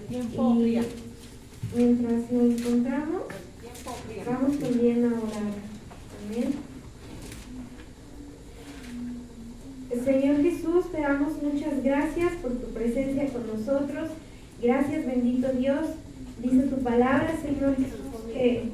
Y mientras lo encontramos, vamos también a orar. Amén. Señor Jesús, te damos muchas gracias por tu presencia con nosotros. Gracias, bendito Dios. Dice tu palabra, Señor Jesús, que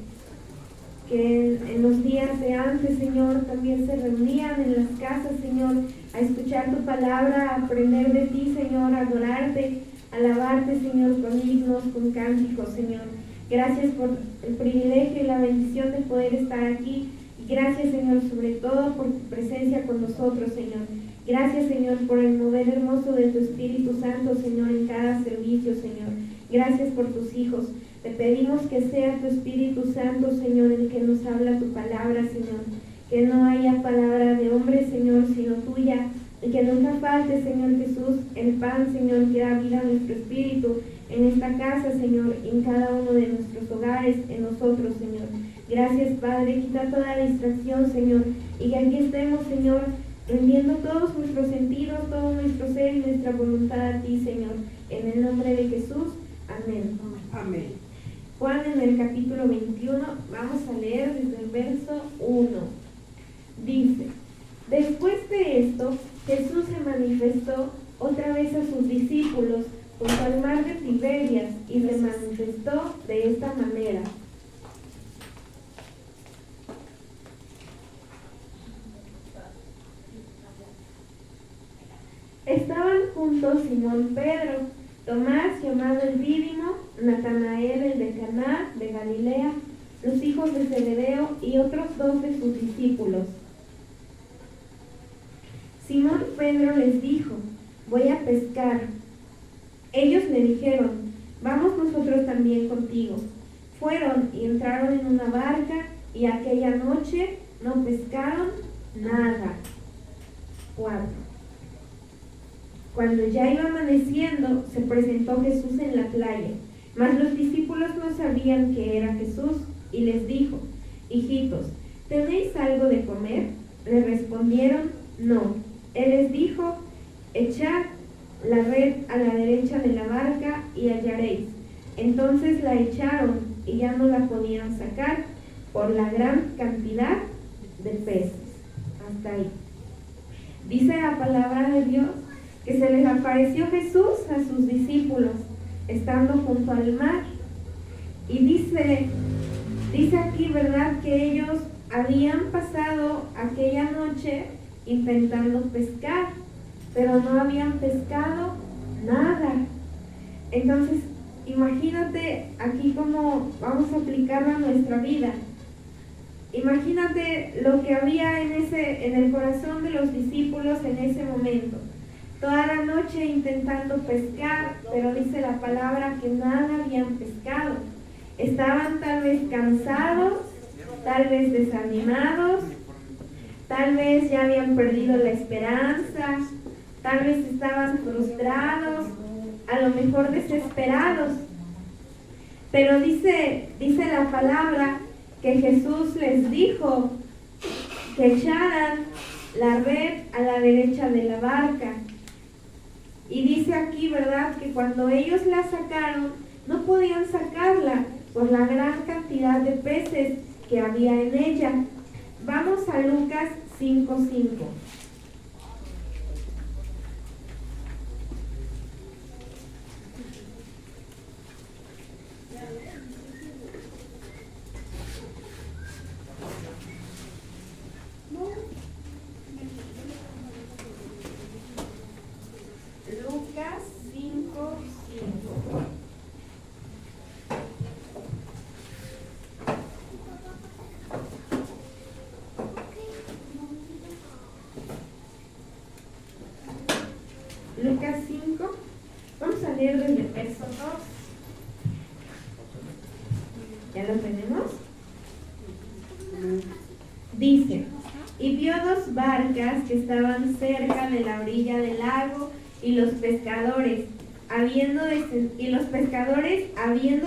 en los días de antes, Señor, también se reunían en las casas, Señor, a escuchar tu palabra, a aprender de ti, Señor, a adorarte, a alabarte, Señor, con himnos, con cánticos, Señor. Gracias por el privilegio y la bendición de poder estar aquí. Y gracias, Señor, sobre todo por tu presencia con nosotros, Señor. Gracias, Señor, por el mover hermoso de tu Espíritu Santo, Señor, en cada servicio, Señor. Gracias por tus hijos. Te pedimos que sea tu Espíritu Santo, Señor, el que nos habla tu palabra, Señor. Que no haya palabra de hombre, Señor, sino tuya. Y que nunca falte, Señor Jesús, el pan, Señor, que da vida a nuestro espíritu en esta casa, Señor, en cada uno de nuestros hogares, en nosotros, Señor. Gracias, Padre. Quita toda distracción, Señor. Y que aquí estemos, Señor, rindiendo todos nuestros sentidos, todo nuestro ser y nuestra voluntad a ti, Señor. En el nombre de Jesús. Amén. Amén. Juan, en el capítulo 21, vamos a leer desde el verso 1. Dice: después de esto, Jesús se manifestó otra vez a sus discípulos junto al mar de Tiberias y se manifestó de esta manera. Estaban juntos Simón Pedro, Tomás llamado el Dídimo, Natanael el de Caná de Galilea, los hijos de Zebedeo y otros 2 de sus discípulos. Simón Pedro les dijo: voy a pescar. Ellos le dijeron: vamos nosotros también contigo. Fueron y entraron en una barca y aquella noche no pescaron nada. 4. Cuando ya iba amaneciendo, se presentó Jesús en la playa, mas los discípulos no sabían que era Jesús, y les dijo: hijitos, ¿tenéis algo de comer? Le respondieron: no. Él les dijo: echad la red a la derecha de la barca y hallaréis. Entonces la echaron y ya no la podían sacar por la gran cantidad de peces. Hasta ahí. Dice la palabra de Dios que se les apareció Jesús a sus discípulos estando junto al mar. Y dice aquí, ¿verdad?, que ellos habían pasado aquella noche intentando pescar, pero no habían pescado nada. Entonces, imagínate aquí cómo vamos a aplicarlo a nuestra vida. Imagínate lo que había en el corazón de los discípulos en ese momento. Toda la noche intentando pescar, pero dice la palabra que nada habían pescado. Estaban tal vez cansados, tal vez desanimados, tal vez ya habían perdido la esperanza, tal vez estaban frustrados, a lo mejor desesperados. Pero dice la palabra que Jesús les dijo que echaran la red a la derecha de la barca. Y dice aquí, ¿verdad?, que cuando ellos la sacaron, no podían sacarla por la gran cantidad de peces que había en ella. Vamos a Lucas 5:5. Lucas 5:5. Lucas 5, vamos a leer desde el verso 2. ¿Ya lo tenemos? Dice: y vio 2 barcas que estaban cerca de la orilla del lago, y los pescadores, habiendo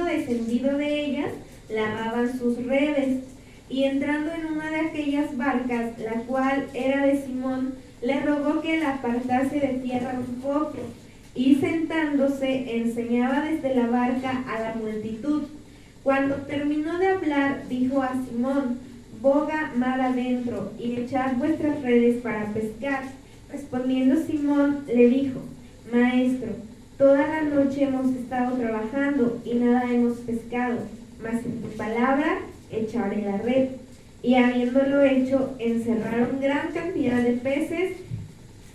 descendido de ellas, lavaban sus redes. Y entrando en una de aquellas barcas, la cual era de Simón, le rogó que la apartase de tierra un poco. y sentándose enseñaba desde la barca a la multitud. Cuando terminó de hablar, dijo a Simón: boga mar adentro y echad vuestras redes para pescar. Respondiendo Simón le dijo: Maestro, toda la noche hemos estado trabajando y nada hemos pescado, mas en tu palabra echaré la red. Y habiéndolo hecho, encerraron gran cantidad de peces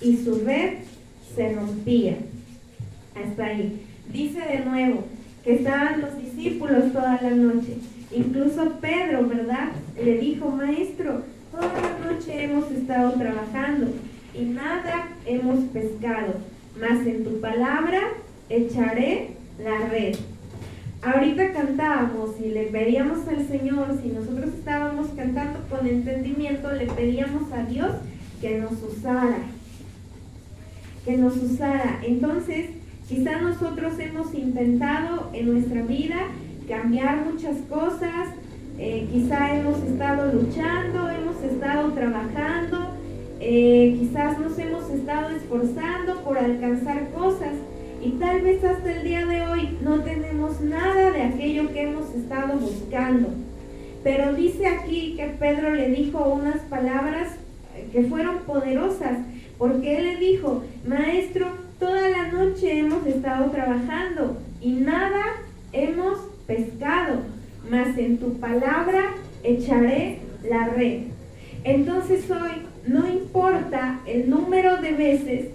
y su red se rompía. Hasta ahí. Dice de nuevo que estaban los discípulos toda la noche. Incluso Pedro, ¿verdad? Le dijo: Maestro, toda la noche hemos estado trabajando y nada hemos pescado, mas en tu palabra echaré la red. Ahorita cantábamos y le pedíamos al Señor, si nosotros estábamos cantando con entendimiento, le pedíamos a Dios que nos usara. Que nos usara. Entonces, quizá nosotros hemos intentado en nuestra vida cambiar muchas cosas, quizá hemos estado luchando, hemos estado trabajando, quizás nos hemos estado esforzando por alcanzar cosas y tal vez hasta el día de hoy no tenemos nada de aquello que hemos estado buscando. Pero dice aquí que Pedro le dijo unas palabras que fueron poderosas, porque él le dijo: Maestro, toda la noche hemos estado trabajando y nada hemos pescado, mas en tu palabra echaré la red. Entonces hoy no importa el número de veces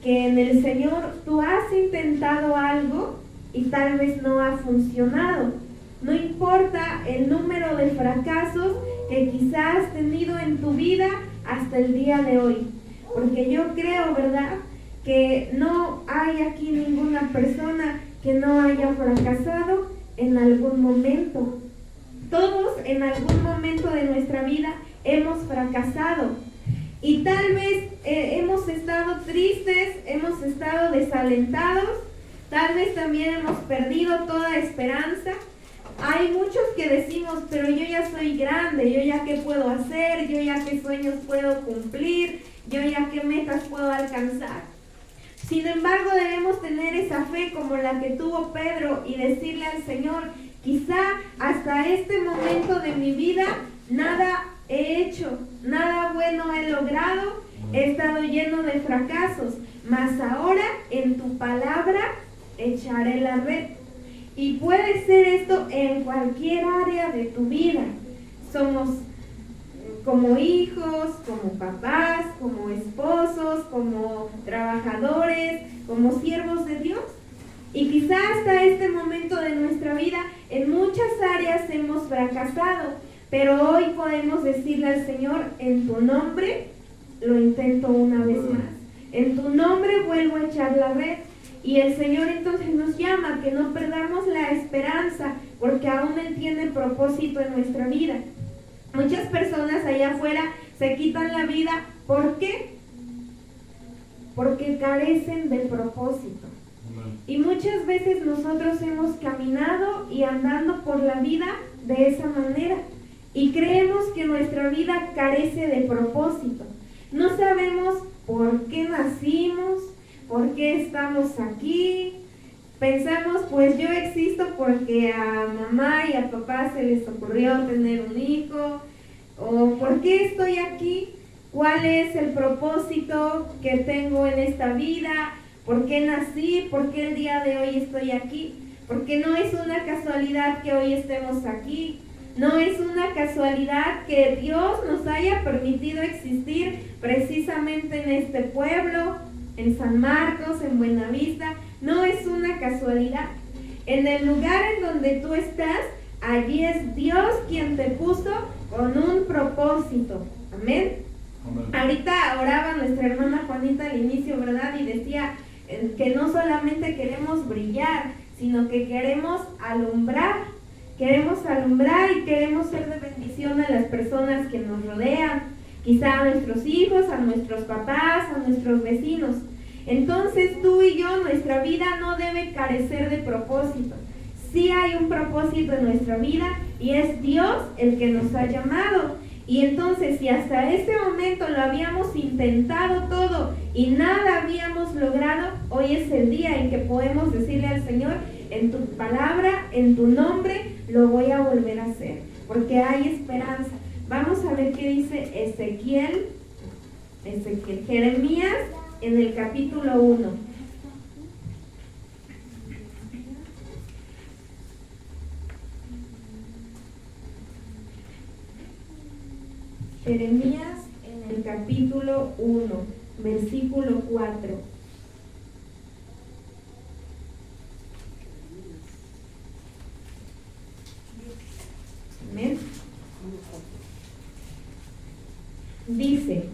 que en el Señor tú has intentado algo y tal vez no ha funcionado. No importa el número de fracasos que quizás has tenido en tu vida hasta el día de hoy. Porque yo creo, ¿verdad?, que no hay aquí ninguna persona que no haya fracasado en algún momento. Todos en algún momento de nuestra vida hemos fracasado. Y tal vez hemos estado tristes, hemos estado desalentados, tal vez también hemos perdido toda esperanza. Hay muchos que decimos: pero yo ya soy grande, yo ya qué puedo hacer, yo ya qué sueños puedo cumplir, yo ya qué metas puedo alcanzar. Sin embargo, debemos tener esa fe como la que tuvo Pedro y decirle al Señor: quizá hasta este momento de mi vida nada he hecho, nada bueno he logrado, he estado lleno de fracasos, mas ahora en tu palabra echaré la red. Y puede ser esto en cualquier área de tu vida. Somos como hijos, como papás, como esposos, como trabajadores, como siervos de Dios. Y quizá hasta este momento de nuestra vida en muchas áreas hemos fracasado, pero hoy podemos decirle al Señor: en tu nombre lo intento una vez más, en tu nombre vuelvo a echar la red. Y el Señor entonces nos llama a que no perdamos la esperanza, porque aún Él tiene propósito en nuestra vida. Muchas personas allá afuera se quitan la vida. ¿Por qué? Porque carecen de propósito. Y muchas veces nosotros hemos caminado y andando por la vida de esa manera y creemos que nuestra vida carece de propósito. No sabemos por qué nacimos, por qué estamos aquí. Pensamos: pues yo existo porque a mamá y a papá se les ocurrió tener un hijo. ¿O por qué estoy aquí? ¿Cuál es el propósito que tengo en esta vida? ¿Por qué nací? ¿Por qué el día de hoy estoy aquí? Porque no es una casualidad que hoy estemos aquí. No es una casualidad que Dios nos haya permitido existir precisamente en este pueblo, en San Marcos, en Buenavista. No es una casualidad. En el lugar en donde tú estás, allí es Dios quien te puso con un propósito. Amén. Amén. Ahorita oraba nuestra hermana Juanita al inicio, ¿verdad? Y decía que no solamente queremos brillar, sino que queremos alumbrar. Queremos alumbrar y queremos ser de bendición a las personas que nos rodean, quizá a nuestros hijos, a nuestros papás, a nuestros vecinos. Entonces tú y yo, nuestra vida no debe carecer de propósito. Sí hay un propósito en nuestra vida y es Dios el que nos ha llamado. Y entonces, si hasta este momento lo habíamos intentado todo y nada habíamos logrado, hoy es el día en que podemos decirle al Señor, en tu palabra, en tu nombre, lo voy a volver a hacer, porque hay esperanza. Vamos a ver qué dice Jeremías en el capítulo 1. Jeremías en el capítulo 1, versículo 4. Amén. Dice,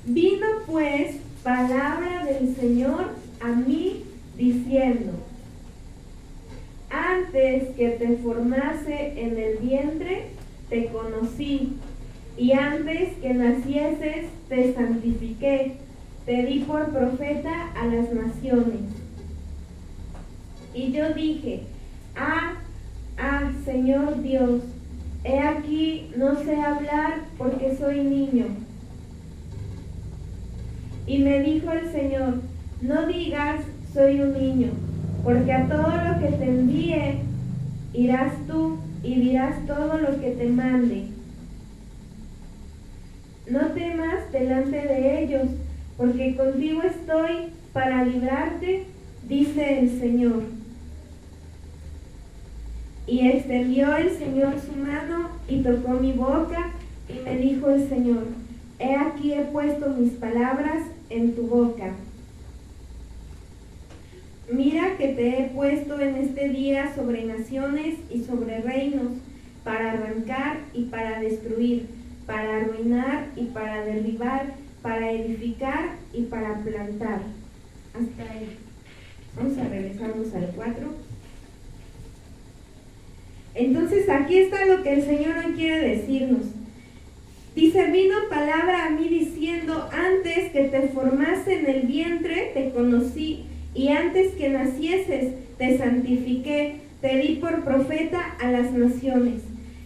vino pues palabra del Señor a mí diciendo, antes que te formase en el vientre, te conocí, y antes que nacieses, te santifiqué, te di por profeta a las naciones. Y yo dije, Señor Dios, he aquí, no sé hablar porque soy niño. Y me dijo el Señor, no digas, soy un niño, porque a todo lo que te envíe, irás tú y dirás todo lo que te mande. No temas delante de ellos, porque contigo estoy para librarte, dice el Señor. Y extendió el Señor su mano y tocó mi boca, y me dijo el Señor, he aquí he puesto mis palabras en tu boca. Mira que te he puesto en este día sobre naciones y sobre reinos, para arrancar y para destruir, para arruinar y para derribar, para edificar y para plantar. Hasta ahí. Vamos a regresarnos al 4. Entonces aquí está lo que el Señor hoy quiere decirnos. Dice, vino palabra a mí diciendo, antes que te formase en el vientre, te conocí, y antes que nacieses, te santifiqué, te di por profeta a las naciones.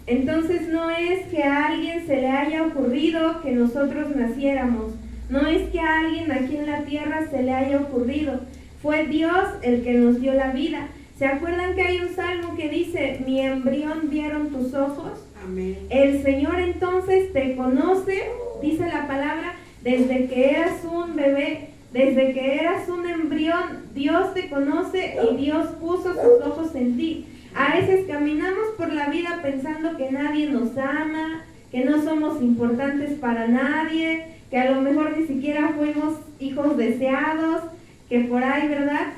Entonces no es que a alguien se le haya ocurrido que nosotros naciéramos, no es que a alguien aquí en la tierra se le haya ocurrido, fue Dios el que nos dio la vida. ¿Se acuerdan que hay un salmo que dice, mi embrión vieron tus ojos? Amén. El Señor entonces te conoce, dice la palabra, desde que eras un bebé, desde que eras un embrión, Dios te conoce y Dios puso sus ojos en ti. A veces caminamos por la vida pensando que nadie nos ama, que no somos importantes para nadie, que a lo mejor ni siquiera fuimos hijos deseados, que por ahí, ¿verdad?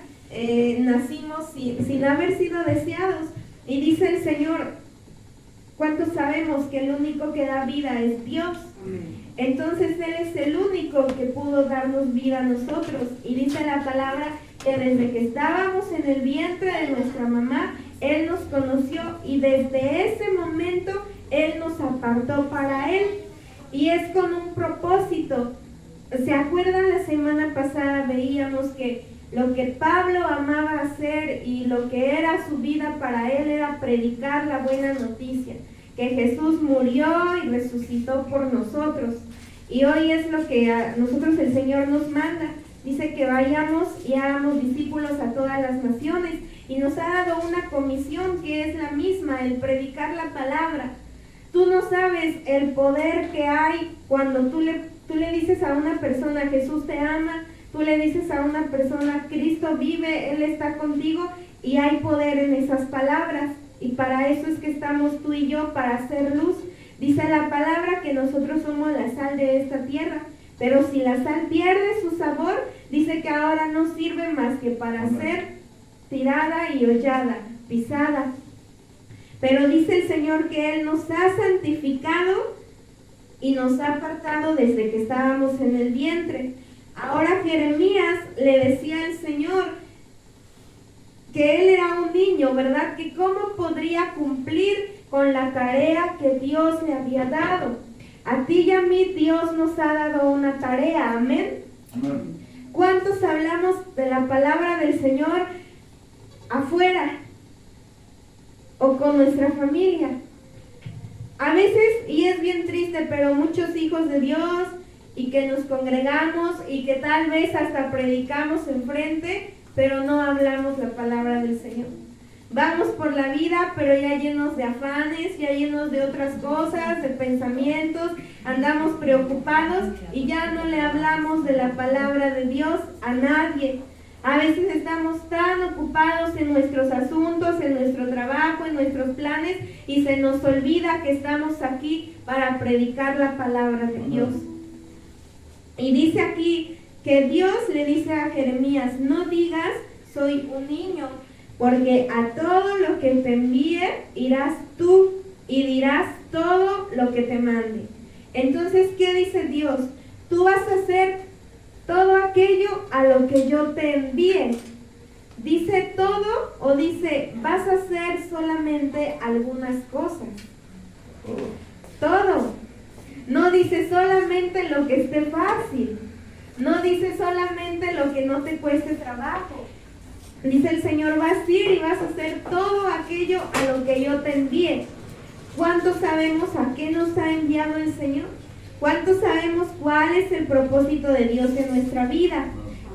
Nacimos sin haber sido deseados. Y dice el Señor, ¿cuántos sabemos que el único que da vida es Dios? Amén. Entonces Él es el único que pudo darnos vida a nosotros. Y dice la palabra que desde que estábamos en el vientre de nuestra mamá, Él nos conoció y desde ese momento Él nos apartó para Él. Y es con un propósito. ¿Se acuerdan? La semana pasada veíamos que lo que Pablo amaba hacer y lo que era su vida para él era predicar la buena noticia, que Jesús murió y resucitó por nosotros. Y hoy es lo que a nosotros el Señor nos manda. Dice que vayamos y hagamos discípulos a todas las naciones. Y nos ha dado una comisión que es la misma, el predicar la palabra. Tú no sabes el poder que hay cuando tú le dices a una persona, Jesús te ama. Tú le dices a una persona, Cristo vive, Él está contigo, y hay poder en esas palabras. Y para eso es que estamos tú y yo, para hacer luz. Dice la palabra que nosotros somos la sal de esta tierra. Pero si la sal pierde su sabor, dice que ahora no sirve más que para ser tirada y hollada, pisada. Pero dice el Señor que Él nos ha santificado y nos ha apartado desde que estábamos en el vientre. Ahora Jeremías le decía al Señor que él era un niño, ¿verdad? Que cómo podría cumplir con la tarea que Dios le había dado. A ti y a mí Dios nos ha dado una tarea, amén. Amén. ¿Cuántos hablamos de la palabra del Señor afuera o con nuestra familia? A veces, y es bien triste, pero muchos hijos de Dios y que nos congregamos y que tal vez hasta predicamos enfrente, pero no hablamos la palabra del Señor. Vamos por la vida, pero ya llenos de afanes, ya llenos de otras cosas, de pensamientos, andamos preocupados y ya no le hablamos de la palabra de Dios a nadie. A veces estamos tan ocupados en nuestros asuntos, en nuestro trabajo, en nuestros planes, y se nos olvida que estamos aquí para predicar la palabra de Dios. Y dice aquí que Dios le dice a Jeremías, no digas soy un niño, porque a todo lo que te envíe irás tú y dirás todo lo que te mande. Entonces, ¿qué dice Dios? Tú vas a hacer todo aquello a lo que yo te envíe. ¿Dice todo o dice vas a hacer solamente algunas cosas? Todo. No dice solamente lo que esté fácil. No dice solamente lo que no te cueste trabajo. Dice el Señor, vas a ir y vas a hacer todo aquello a lo que yo te envíe. ¿Cuántos sabemos a qué nos ha enviado el Señor? ¿Cuántos sabemos cuál es el propósito de Dios en nuestra vida?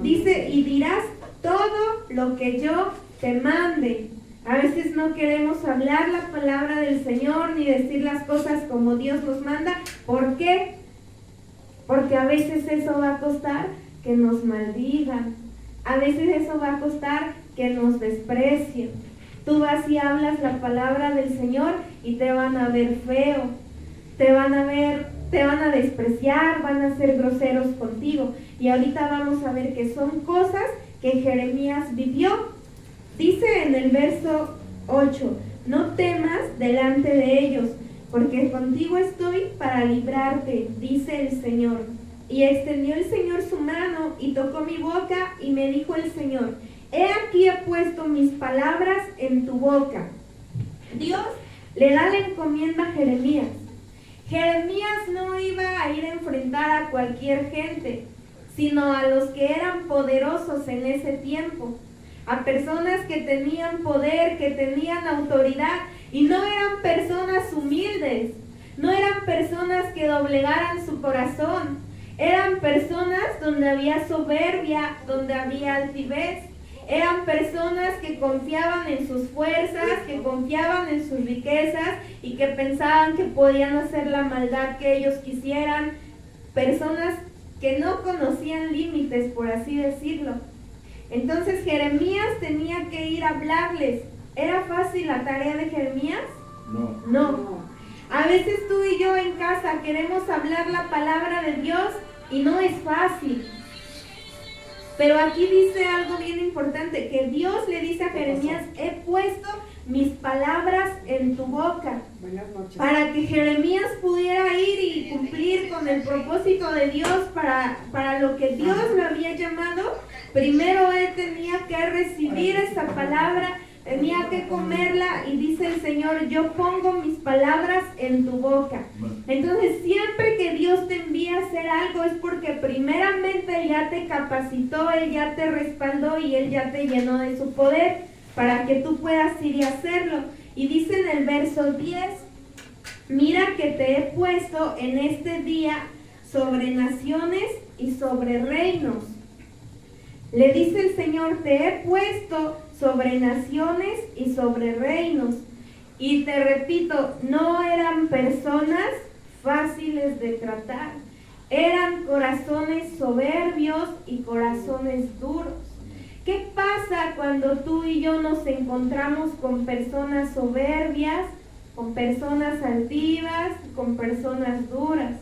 Dice, y dirás todo lo que yo te mande. A veces no queremos hablar la palabra del Señor ni decir las cosas como Dios nos manda. ¿Por qué? Porque a veces eso va a costar que nos maldigan. A veces eso va a costar que nos desprecien. Tú vas y hablas la palabra del Señor y te van a ver feo. Te van a despreciar, van a ser groseros contigo. Y ahorita vamos a ver que son cosas que Jeremías vivió. Dice en el verso 8, no temas delante de ellos, porque contigo estoy para librarte, dice el Señor. Y extendió el Señor su mano y tocó mi boca y me dijo el Señor, he aquí he puesto mis palabras en tu boca. Dios le da la encomienda a Jeremías. Jeremías no iba a ir a enfrentar a cualquier gente, sino a los que eran poderosos en ese tiempo, a personas que tenían poder, que tenían autoridad, y no eran personas humildes, no eran personas que doblegaran su corazón, eran personas donde había soberbia, donde había altivez, eran personas que confiaban en sus fuerzas, que confiaban en sus riquezas y que pensaban que podían hacer la maldad que ellos quisieran, personas que no conocían límites, por así decirlo. Entonces Jeremías tenía que ir a hablarles. ¿Era fácil la tarea de Jeremías? No. A veces tú y yo en casa queremos hablar la palabra de Dios y no es fácil. Pero aquí dice algo bien importante, que Dios le dice a Jeremías, he puesto mis palabras en tu boca. Buenas noches. Para que Jeremías pudiera ir y cumplir con el propósito de Dios para lo que Dios lo había llamado, primero él tenía que recibir esa palabra, tenía que comerla, y dice el Señor, yo pongo mis palabras en tu boca. Entonces siempre que Dios te envía a hacer algo es porque primeramente Él ya te capacitó, Él ya te respaldó y Él ya te llenó de su poder para que tú puedas ir y hacerlo. Y dice en el verso 10, mira que te he puesto en este día sobre naciones y sobre reinos. Le dice el Señor, te he puesto sobre naciones y sobre reinos. Y te repito, no eran personas fáciles de tratar. Eran corazones soberbios y corazones duros. ¿Qué pasa cuando tú y yo nos encontramos con personas soberbias, con personas altivas, con personas duras?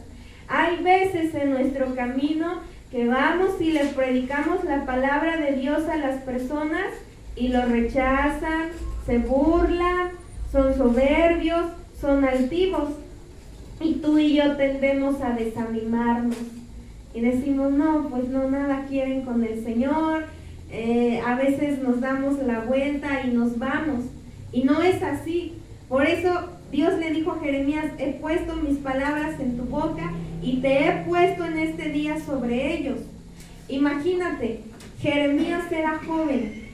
Hay veces en nuestro camino que vamos y les predicamos la palabra de Dios a las personas y lo rechazan, se burlan, son soberbios, son altivos. Y tú y yo tendemos a desanimarnos y decimos, no, pues no, nada quieren con el Señor. A veces nos damos la vuelta y nos vamos. Y no es así. Por eso Dios le dijo a Jeremías, he puesto mis palabras en tu boca y te he puesto en este día sobre ellos. Imagínate, Jeremías era joven.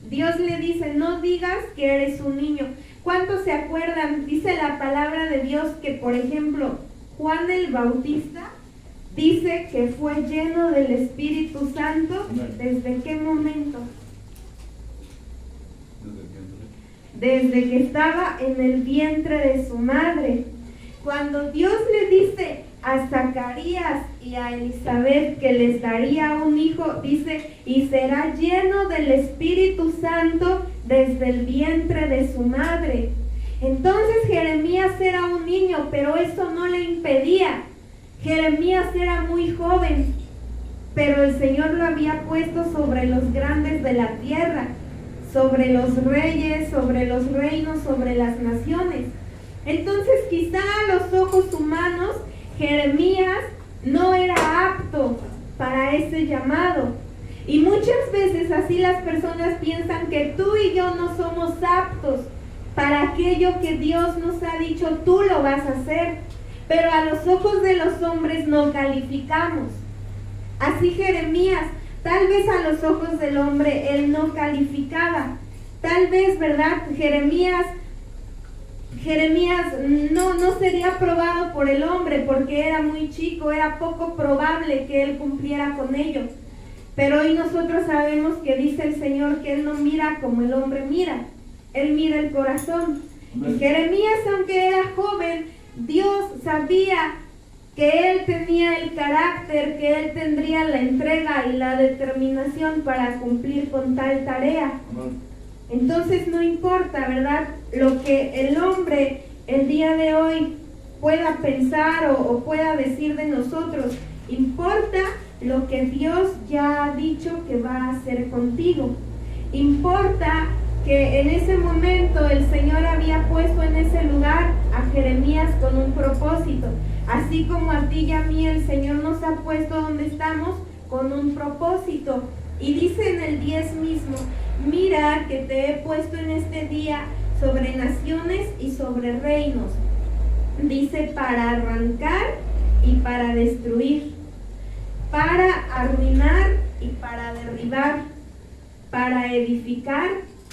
Dios le dice, no digas que eres un niño. ¿Cuántos se acuerdan? Dice la palabra de Dios que, por ejemplo, Juan el Bautista dice que fue lleno del Espíritu Santo. ¿Desde qué momento? Desde que estaba en el vientre de su madre. Cuando Dios le dice a Zacarías y a Elizabeth que les daría un hijo, dice, y será lleno del Espíritu Santo desde el vientre de su madre. Entonces Jeremías era un niño, pero eso no le impedía. Jeremías era muy joven, pero el Señor lo había puesto sobre los grandes de la tierra, sobre los reyes, sobre los reinos, sobre las naciones. Entonces quizá a los ojos humanos Jeremías no era apto para ese llamado. Y muchas veces así las personas piensan que tú y yo no somos aptos para aquello que Dios nos ha dicho, tú lo vas a hacer. Pero a los ojos de los hombres no calificamos. Así Jeremías, tal vez a los ojos del hombre él no calificaba. Tal vez, ¿verdad? Jeremías no sería aprobado por el hombre porque era muy chico, era poco probable que él cumpliera con ello. Pero hoy nosotros sabemos que dice el Señor que Él no mira como el hombre mira, Él mira el corazón. Y Jeremías, aunque era joven, Dios sabía que él tenía el carácter, que él tendría la entrega y la determinación para cumplir con tal tarea. Entonces no importa, ¿verdad?, lo que el hombre el día de hoy pueda pensar o pueda decir de nosotros. Importa lo que Dios ya ha dicho que va a hacer contigo. Importa que en ese momento el Señor había puesto en ese lugar a Jeremías con un propósito. Así como a ti y a mí el Señor nos ha puesto donde estamos con un propósito. Y dice en el 10 mismo, mira que te he puesto en este día sobre naciones y sobre reinos. Dice para arrancar y para destruir, para arruinar y para derribar, para edificar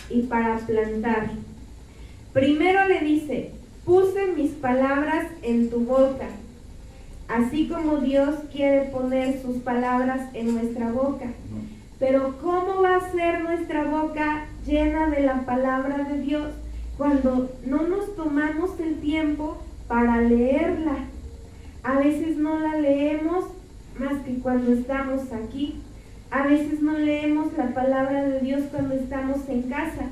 y para plantar. Primero le dice, puse mis palabras en tu boca, así como Dios quiere poner sus palabras en nuestra boca. Pero ¿cómo va a ser nuestra boca llena de la palabra de Dios cuando no nos tomamos el tiempo para leerla? A veces no la leemos más que cuando estamos aquí. A veces no leemos la palabra de Dios cuando estamos en casa.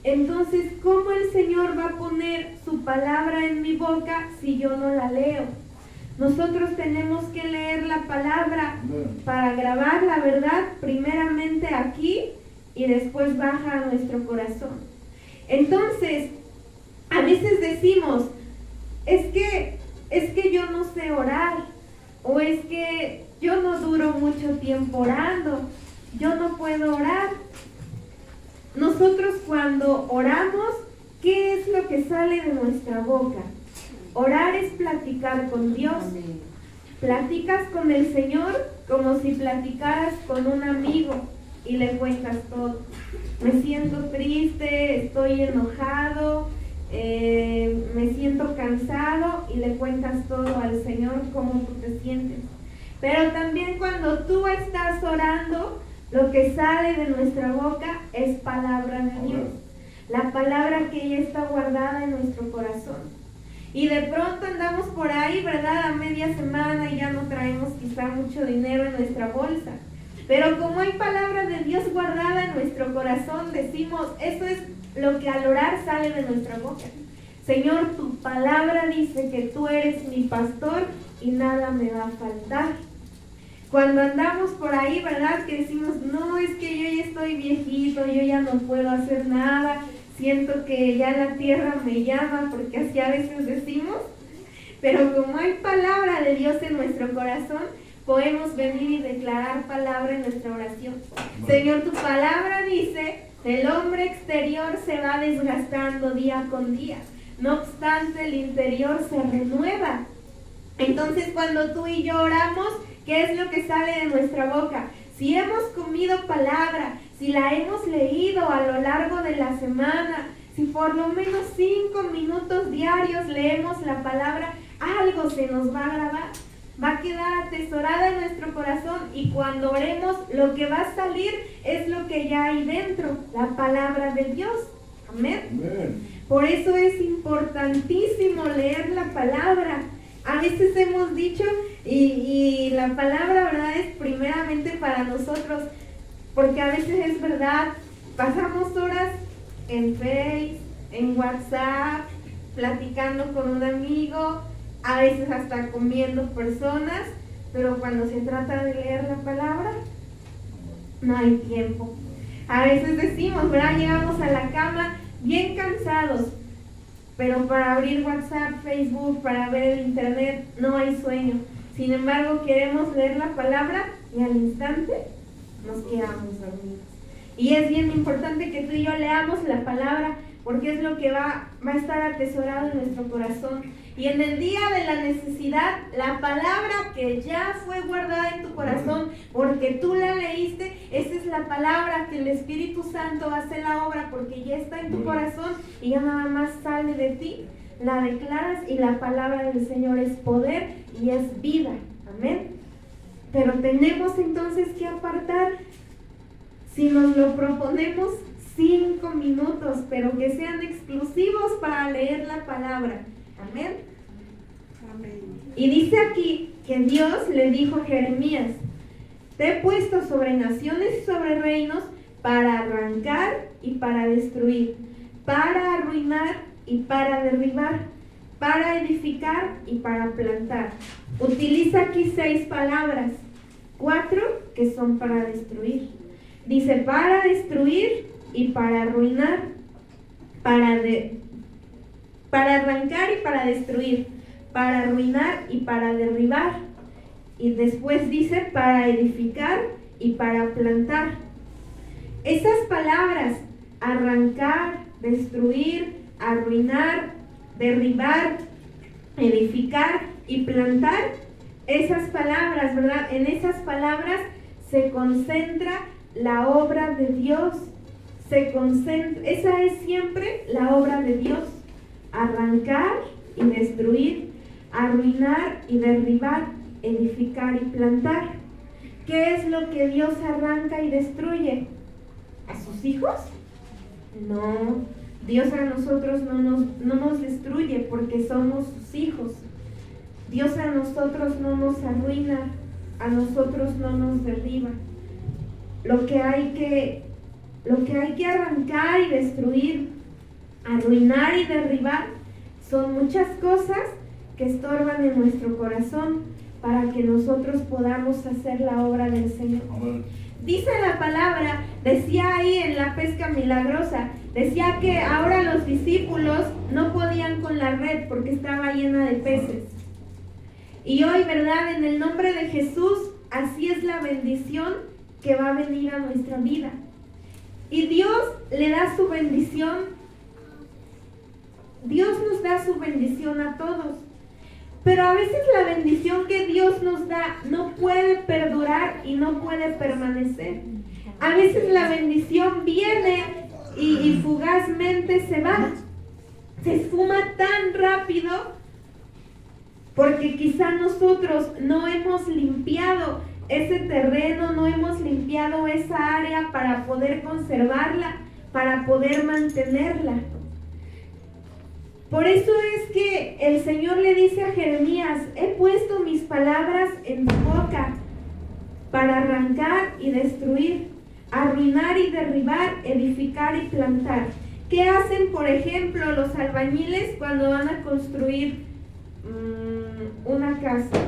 Entonces, ¿cómo el Señor va a poner su palabra en mi boca si yo no la leo? Nosotros tenemos que leer la palabra para grabar la verdad primeramente aquí y después baja a nuestro corazón. Entonces, a veces decimos, es que yo no sé orar, o es que yo no duro mucho tiempo orando, yo no puedo orar. Nosotros cuando oramos, ¿qué es lo que sale de nuestra boca? Orar es platicar con Dios. Platicas con el Señor como si platicaras con un amigo y le cuentas todo. Me siento triste, estoy enojado, me siento cansado, y le cuentas todo al Señor cómo tú te sientes. Pero también cuando tú estás orando, lo que sale de nuestra boca es palabra de Dios, la palabra que ya está guardada en nuestro corazón. Y de pronto andamos por ahí, ¿verdad?, a media semana y ya no traemos quizá mucho dinero en nuestra bolsa. Pero como hay palabra de Dios guardada en nuestro corazón, decimos, eso es lo que al orar sale de nuestra boca. Señor, tu palabra dice que tú eres mi pastor y nada me va a faltar. Cuando andamos por ahí, ¿verdad?, que decimos, no, es que yo ya estoy viejito, yo ya no puedo hacer nada, siento que ya la tierra me llama, porque así a veces decimos. Pero como hay palabra de Dios en nuestro corazón, podemos venir y declarar palabra en nuestra oración. Señor, tu palabra dice, el hombre exterior se va desgastando día con día, no obstante el interior se renueva. Entonces cuando tú y yo oramos, ¿qué es lo que sale de nuestra boca? Si hemos comido palabra, si la hemos leído a lo largo de la semana, si por lo menos 5 minutos diarios leemos la palabra, algo se nos va a grabar, va a quedar atesorada en nuestro corazón, y cuando oremos lo que va a salir es lo que ya hay dentro, la palabra de Dios. Amén. Amén. Por eso es importantísimo leer la palabra. A veces hemos dicho, y la palabra, ¿verdad?, es primeramente para nosotros, porque a veces es verdad, pasamos horas en Facebook, en WhatsApp, platicando con un amigo, a veces hasta comiendo personas, pero cuando se trata de leer la palabra, no hay tiempo. A veces decimos, ¿verdad?, llegamos a la cama bien cansados, pero para abrir WhatsApp, Facebook, para ver el internet, no hay sueño. Sin embargo, queremos leer la palabra y al instante nos quedamos dormidos. Y es bien importante que tú y yo leamos la palabra, porque es lo que va a estar atesorado en nuestro corazón. Y en el día de la necesidad, la palabra que ya fue guardada en tu corazón, porque tú la leíste, esa es la palabra que el Espíritu Santo hace la obra, porque ya está en tu corazón y ya nada más sale de ti, la declaras, y la palabra del Señor es poder y es vida. Amén. Pero tenemos entonces que apartar, si nos lo proponemos, 5 minutos, pero que sean exclusivos para leer la palabra. Amén. Amén. Y dice aquí que Dios le dijo a Jeremías: te he puesto sobre naciones y sobre reinos para arrancar y para destruir, para arruinar y para derribar, para edificar y para plantar. Utiliza aquí 6 palabras, 4 que son para destruir. Dice para destruir y para arruinar, para arrancar y para destruir, para arruinar y para derribar. Y después dice para edificar y para plantar. Esas palabras, arrancar, destruir, arruinar, derribar, edificar y plantar, esas palabras, ¿verdad? En esas palabras se concentra la obra de Dios. Esa es siempre la obra de Dios: arrancar y destruir, arruinar y derribar, edificar y plantar. ¿Qué es lo que Dios arranca y destruye? ¿A sus hijos? No, Dios a nosotros no nos destruye porque somos sus hijos. Dios a nosotros no nos arruina, a nosotros no nos derriba. Lo que hay que arrancar y destruir, arruinar y derribar, son muchas cosas que estorban en nuestro corazón para que nosotros podamos hacer la obra del Señor. Amén. Dice la palabra, decía ahí en la pesca milagrosa, decía que ahora los discípulos no podían con la red porque estaba llena de peces. Y hoy, ¿verdad?, en el nombre de Jesús, así es la bendición que va a venir a nuestra vida. Y Dios le da su bendición. Dios nos da su bendición a todos. Pero a veces la bendición que Dios nos da no puede perdurar y no puede permanecer. A veces la bendición viene y fugazmente se va. Se esfuma tan rápido porque quizá nosotros no hemos limpiado ese terreno, no hemos limpiado esa área para poder conservarla, para poder mantenerla. Por eso es que el Señor le dice a Jeremías: he puesto mis palabras en tu boca para arrancar y destruir, arruinar y derribar, edificar y plantar. ¿Qué hacen, por ejemplo, los albañiles cuando van a construir una casa?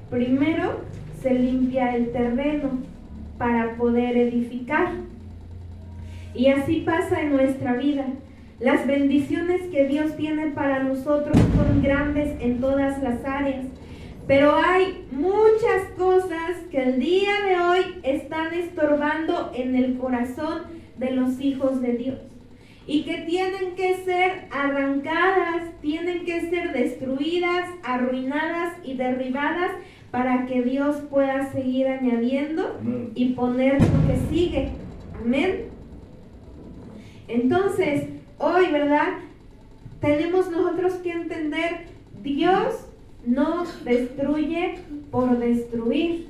Primero se limpia el terreno para poder edificar. Y así pasa en nuestra vida. Las bendiciones que Dios tiene para nosotros son grandes en todas las áreas, pero hay muchas cosas que el día de hoy están estorbando en el corazón de los hijos de Dios y que tienen que ser arrancadas, tienen que ser destruidas, arruinadas y derribadas para que Dios pueda seguir añadiendo y poner lo que sigue. Amén. Entonces, hoy, ¿verdad? Tenemos nosotros que entender, Dios no destruye por destruir.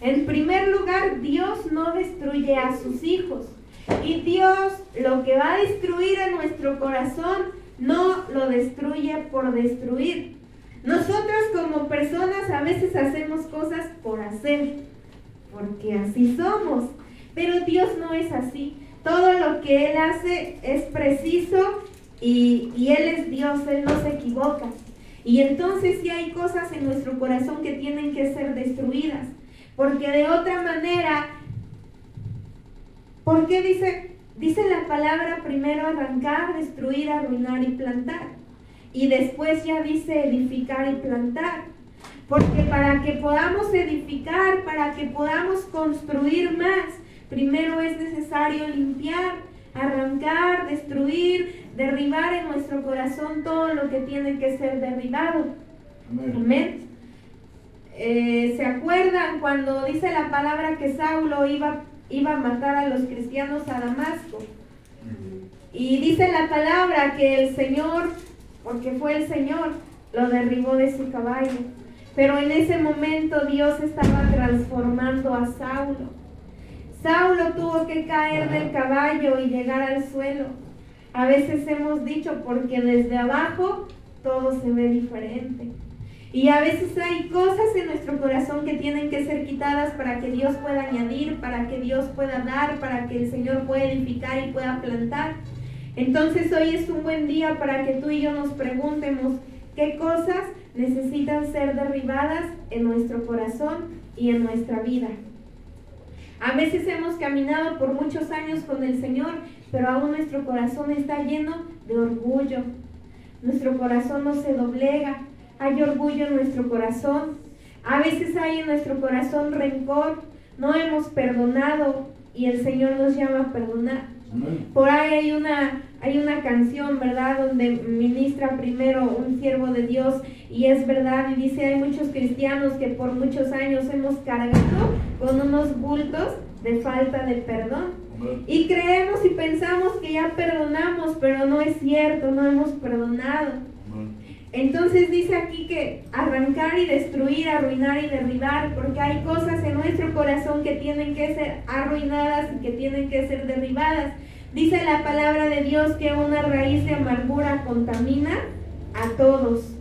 En primer lugar, Dios no destruye a sus hijos. Y Dios lo que va a destruir en nuestro corazón no lo destruye por destruir. Nosotros como personas a veces hacemos cosas por hacer, porque así somos. Pero Dios no es así. Todo lo que Él hace es preciso y Él es Dios, Él no se equivoca. Y entonces sí hay cosas en nuestro corazón que tienen que ser destruidas. Porque de otra manera, ¿por qué dice la palabra primero arrancar, destruir, arruinar y plantar? Y después ya dice edificar y plantar. Porque para que podamos edificar, para que podamos construir más, primero es necesario limpiar, arrancar, destruir, derribar en nuestro corazón todo lo que tiene que ser derribado. Amén. ¿Se acuerdan cuando dice la palabra que Saulo iba a matar a los cristianos a Damasco? Y dice la palabra que el Señor, porque fue el Señor, lo derribó de su caballo. Pero en ese momento Dios estaba transformando a Saulo. Saulo tuvo que caer del caballo y llegar al suelo. A veces hemos dicho, porque desde abajo todo se ve diferente. Y a veces hay cosas en nuestro corazón que tienen que ser quitadas para que Dios pueda añadir, para que Dios pueda dar, para que el Señor pueda edificar y pueda plantar. Entonces hoy es un buen día para que tú y yo nos preguntemos qué cosas necesitan ser derribadas en nuestro corazón y en nuestra vida. A veces hemos caminado por muchos años con el Señor, pero aún nuestro corazón está lleno de orgullo. Nuestro corazón no se doblega. Hay orgullo en nuestro corazón. A veces hay en nuestro corazón rencor. No hemos perdonado y el Señor nos llama a perdonar. Por ahí hay una canción, ¿verdad? Donde ministra primero un siervo de Dios y es verdad. Y dice, hay muchos cristianos que por muchos años hemos cargado con unos bultos de falta de perdón. Y creemos y pensamos que ya perdonamos, pero no es cierto, no hemos perdonado. Entonces dice aquí que arrancar y destruir, arruinar y derribar, porque hay cosas en nuestro corazón que tienen que ser arruinadas y que tienen que ser derribadas. Dice la palabra de Dios que una raíz de amargura contamina a todos.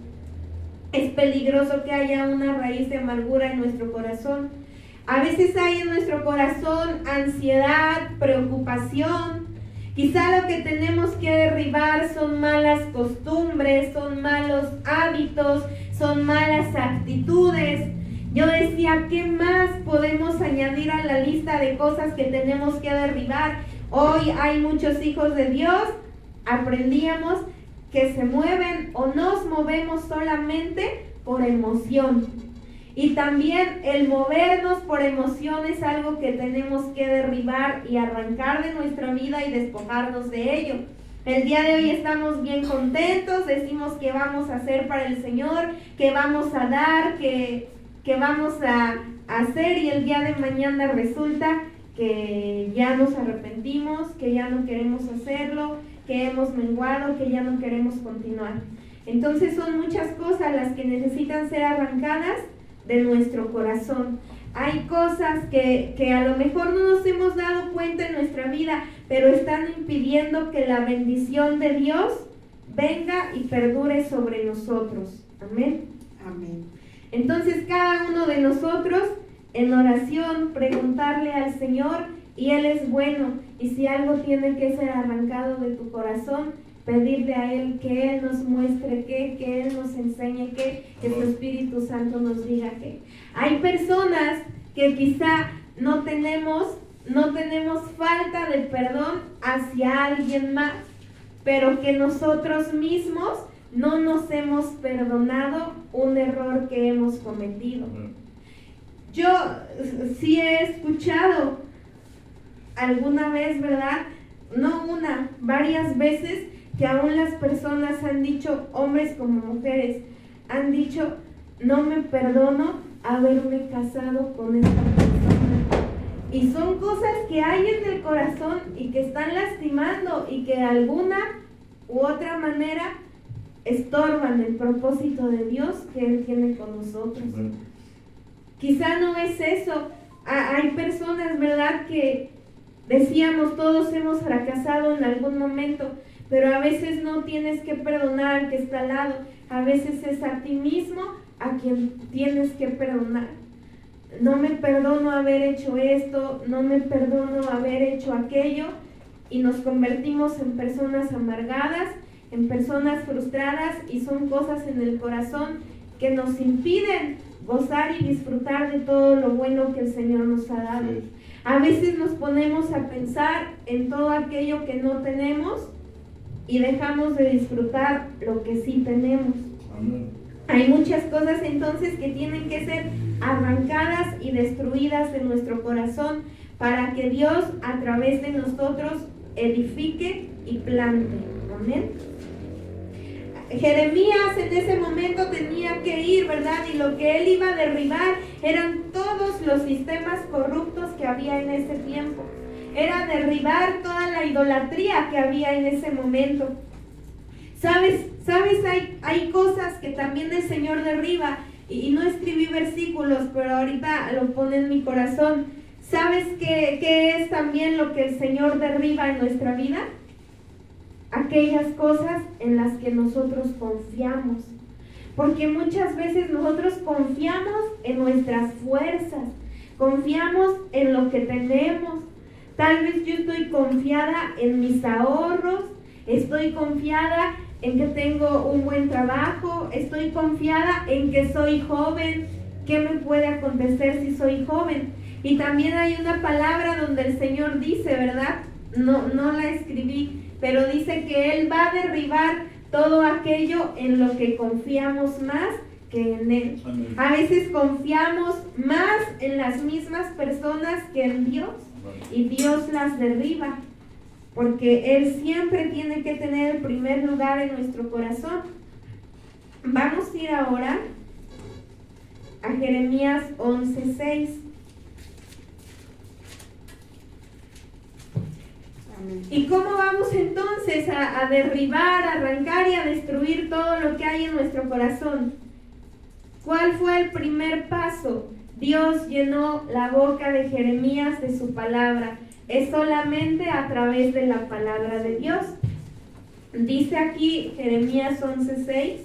Es peligroso que haya una raíz de amargura en nuestro corazón. A veces hay en nuestro corazón ansiedad, preocupación. Quizá lo que tenemos que derribar son malas costumbres, son malos hábitos, son malas actitudes. Yo decía, ¿qué más podemos añadir a la lista de cosas que tenemos que derribar? Hoy hay muchos hijos de Dios, aprendíamos que se mueven o nos movemos solamente por emoción. Y también el movernos por emoción es algo que tenemos que derribar y arrancar de nuestra vida y despojarnos de ello. El día de hoy estamos bien contentos, decimos que vamos a hacer para el Señor, que vamos a dar, que vamos a hacer y el día de mañana resulta que ya nos arrepentimos, que ya no queremos hacerlo, que hemos menguado, que ya no queremos continuar. Entonces son muchas cosas las que necesitan ser arrancadas de nuestro corazón. Hay cosas que a lo mejor no nos hemos dado cuenta en nuestra vida, pero están impidiendo que la bendición de Dios venga y perdure sobre nosotros. Amén. Amén. Entonces cada uno de nosotros en oración preguntarle al Señor, y Él es bueno, y si algo tiene que ser arrancado de tu corazón, pedirle a Él que Él nos muestre que Él nos enseñe que su Espíritu Santo nos diga que. Hay personas que quizá no tenemos falta de perdón hacia alguien más, pero que nosotros mismos no nos hemos perdonado un error que hemos cometido. Yo sí he escuchado alguna vez, ¿verdad? No una, varias veces, que aún las personas han dicho, hombres como mujeres, han dicho, no me perdono haberme casado con esta persona. Y son cosas que hay en el corazón y que están lastimando y que de alguna u otra manera estorban el propósito de Dios que Él tiene con nosotros. Quizá no es eso. Hay personas, ¿verdad?, que decíamos todos hemos fracasado en algún momento, pero a veces no tienes que perdonar al que está al lado. A veces es a ti mismo a quien tienes que perdonar. No me perdono haber hecho esto, no me perdono haber hecho aquello, y nos convertimos en personas amargadas, en personas frustradas, y son cosas en el corazón que nos impiden gozar y disfrutar de todo lo bueno que el Señor nos ha dado. A veces nos ponemos a pensar en todo aquello que no tenemos y dejamos de disfrutar lo que sí tenemos. Amén. Hay muchas cosas entonces que tienen que ser arrancadas y destruidas de nuestro corazón para que Dios a través de nosotros edifique y plante. Amén. Jeremías en ese momento tenía que ir, ¿verdad? Y lo que él iba a derribar eran todos los sistemas corruptos que había en ese tiempo. Era derribar toda la idolatría que había en ese momento. ¿Sabes? Hay cosas que también el Señor derriba, y no escribí versículos, pero ahorita lo pone en mi corazón. ¿Sabes qué es también lo que el Señor derriba en nuestra vida? Aquellas cosas en las que nosotros confiamos. Porque muchas veces nosotros confiamos en nuestras fuerzas, confiamos en lo que tenemos. Tal vez yo estoy confiada en mis ahorros, estoy confiada en que tengo un buen trabajo, estoy confiada en que soy joven. ¿Qué me puede acontecer si soy joven? Y también hay una palabra donde el Señor dice, ¿verdad? No la escribí, pero dice que Él va a derribar todo aquello en lo que confiamos más que en Él. Amén. A veces confiamos más en las mismas personas que en Dios, y Dios las derriba, porque Él siempre tiene que tener el primer lugar en nuestro corazón. Vamos a ir ahora a Jeremías 11:6. ¿Y cómo vamos entonces a derribar, a arrancar y a destruir todo lo que hay en nuestro corazón? ¿Cuál fue el primer paso? Dios llenó la boca de Jeremías de su palabra. Es solamente a través de la palabra de Dios. Dice aquí Jeremías 11:6.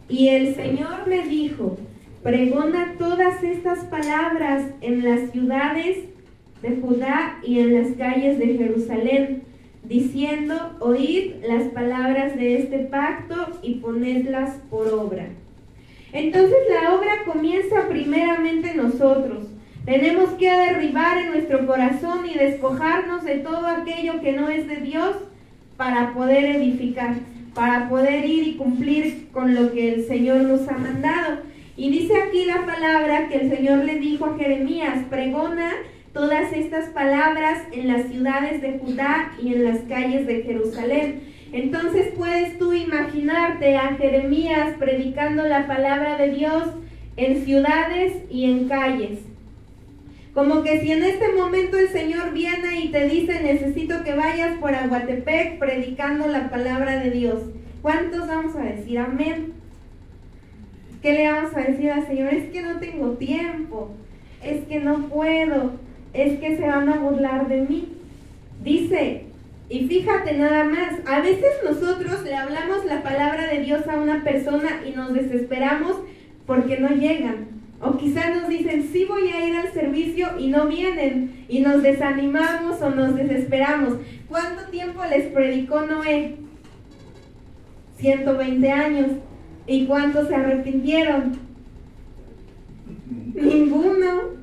Y el Señor me dijo: pregona todas estas palabras en las ciudades de Judá y en las calles de Jerusalén, diciendo: oíd las palabras de este pacto y ponedlas por obra. Entonces la obra comienza primeramente en nosotros. Tenemos que derribar en nuestro corazón y despojarnos de todo aquello que no es de Dios para poder edificar, para poder ir y cumplir con lo que el Señor nos ha mandado. Y dice aquí la palabra que el Señor le dijo a Jeremías: pregona todas estas palabras en las ciudades de Judá y en las calles de Jerusalén. Entonces puedes tú imaginarte a Jeremías predicando la palabra de Dios en ciudades y en calles. Como que si en este momento el Señor viene y te dice: necesito que vayas por Aguatepec predicando la palabra de Dios. ¿Cuántos vamos a decir amén? ¿Qué le vamos a decir al Señor? Es que no tengo tiempo, es que no puedo, es que se van a burlar de mí. Dice, y fíjate nada más, a veces nosotros le hablamos la palabra de Dios a una persona y nos desesperamos porque no llegan. O quizás nos dicen: sí, voy a ir al servicio, y no vienen, y nos desanimamos o nos desesperamos. ¿Cuánto tiempo les predicó Noé? 120 años. ¿Y cuántos se arrepintieron? Ninguno.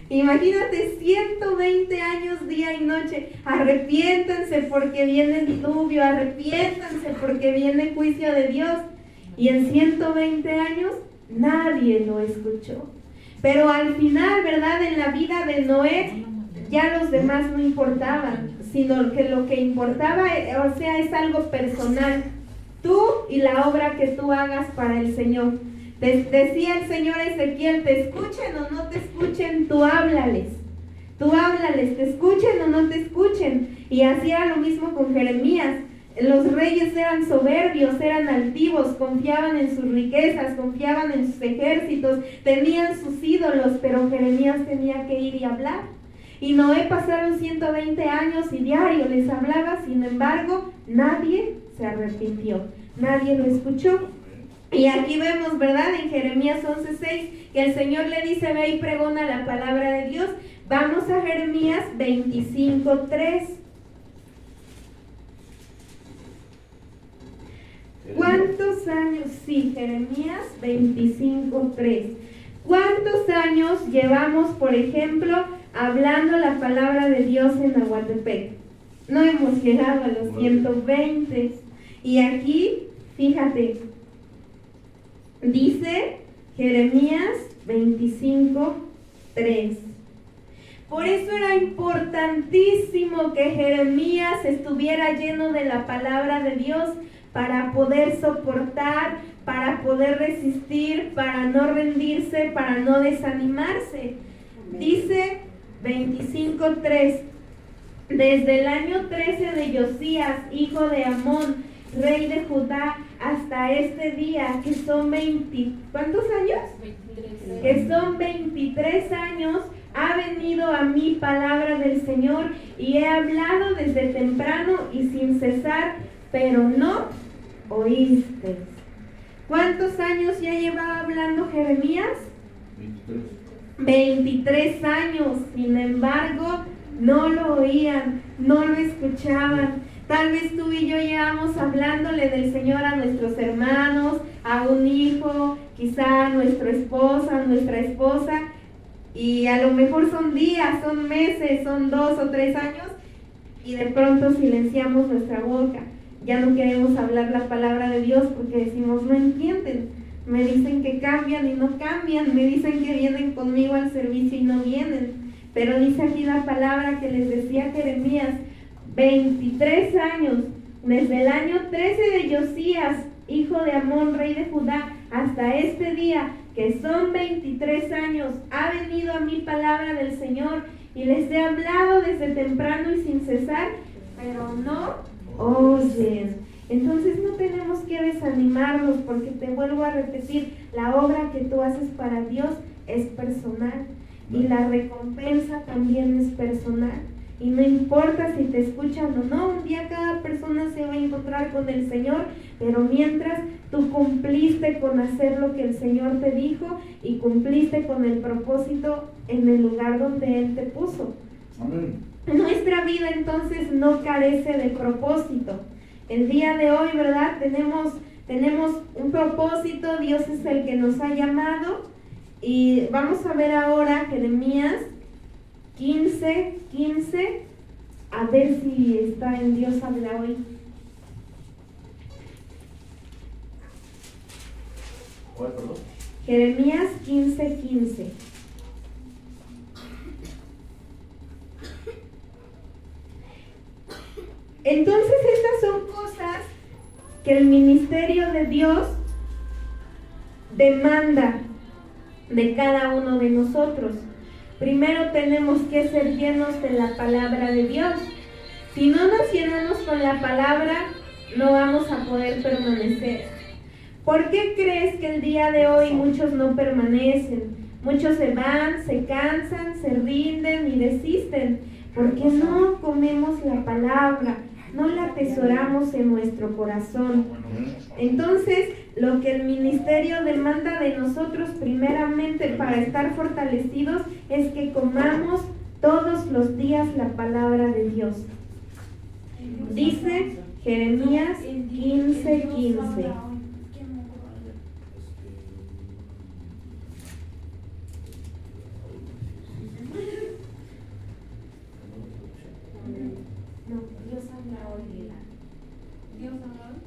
Imagínate, 120 años día y noche. Arrepiéntanse porque viene el diluvio, arrepiéntanse porque viene el juicio de Dios. Y en 120 años nadie lo escuchó. Pero al final, ¿verdad? En la vida de Noé ya los demás no importaban, sino que lo que importaba, o sea, es algo personal. Tú y la obra que tú hagas para el Señor. Decía el Señor a Ezequiel, te escuchen o no te escuchen, tú háblales, te escuchen o no te escuchen. Y así era lo mismo con Jeremías. Los reyes eran soberbios, eran altivos, confiaban en sus riquezas, confiaban en sus ejércitos, tenían sus ídolos, pero Jeremías tenía que ir y hablar. Y Noé pasaron 120 años y diario les hablaba, sin embargo, nadie se arrepintió, nadie lo escuchó. Y aquí vemos, ¿verdad? En Jeremías 11:6, que el Señor le dice, ve y pregona la palabra de Dios. Vamos a Jeremías 25:3. ¿Cuántos años? Sí, Jeremías 25:3. ¿Cuántos años llevamos, por ejemplo, hablando la palabra de Dios en Nahuatepec? No hemos llegado a los 120. Y aquí, fíjate, dice Jeremías 25:3. Por eso era importantísimo que Jeremías estuviera lleno de la palabra de Dios, para poder soportar, para poder resistir, para no rendirse, para no desanimarse. Dice 25:3, desde el año 13 de Josías, hijo de Amón, rey de Judá, hasta este día, que son ¿cuántos años? 23. Que son 23 años, ha venido a mí palabra del Señor, y he hablado desde temprano y sin cesar, pero no oíste. ¿Cuántos años ya llevaba hablando Jeremías? 23 años, sin embargo, no lo oían, no lo escuchaban. Tal vez tú y yo llevamos hablándole del Señor a nuestros hermanos, a un hijo, quizá a nuestra esposa, y a lo mejor son días, son meses, son 2 o 3 años, y de pronto silenciamos nuestra boca. Ya no queremos hablar la palabra de Dios porque decimos, no entienden. Me dicen que cambian y no cambian. Me dicen que vienen conmigo al servicio y no vienen. Pero dice aquí la palabra que les decía Jeremías, 23 años, desde el año 13 de Josías, hijo de Amón, rey de Judá, hasta este día, que son 23 años, ha venido a mí palabra del Señor, y les he hablado desde temprano y sin cesar, pero no oyen. Entonces no tenemos que desanimarnos, porque te vuelvo a repetir, la obra que tú haces para Dios es personal, y la recompensa también es personal. Y no importa si te escuchan o no, un día cada persona se va a encontrar con el Señor, pero mientras tú cumpliste con hacer lo que el Señor te dijo y cumpliste con el propósito en el lugar donde Él te puso. Amén. Nuestra vida entonces no carece de propósito. El día de hoy, ¿verdad? Tenemos un propósito, Dios es el que nos ha llamado, y vamos a ver ahora Jeremías 15:15, a ver si está en Dios habla hoy. ¿Cuál, perdón? Jeremías 15:15. Entonces estas son cosas que el ministerio de Dios demanda de cada uno de nosotros. Primero tenemos que ser llenos de la palabra de Dios. Si no nos llenamos con la palabra, no vamos a poder permanecer. ¿Por qué crees que el día de hoy muchos no permanecen? Muchos se van, se cansan, se rinden y desisten. Porque no comemos la palabra, no la atesoramos en nuestro corazón. Entonces, lo que el ministerio demanda de nosotros primeramente para estar fortalecidos es que comamos todos los días la palabra de Dios. Dice Jeremías 15:15. No, Dios habla hoy. Dios habla hoy.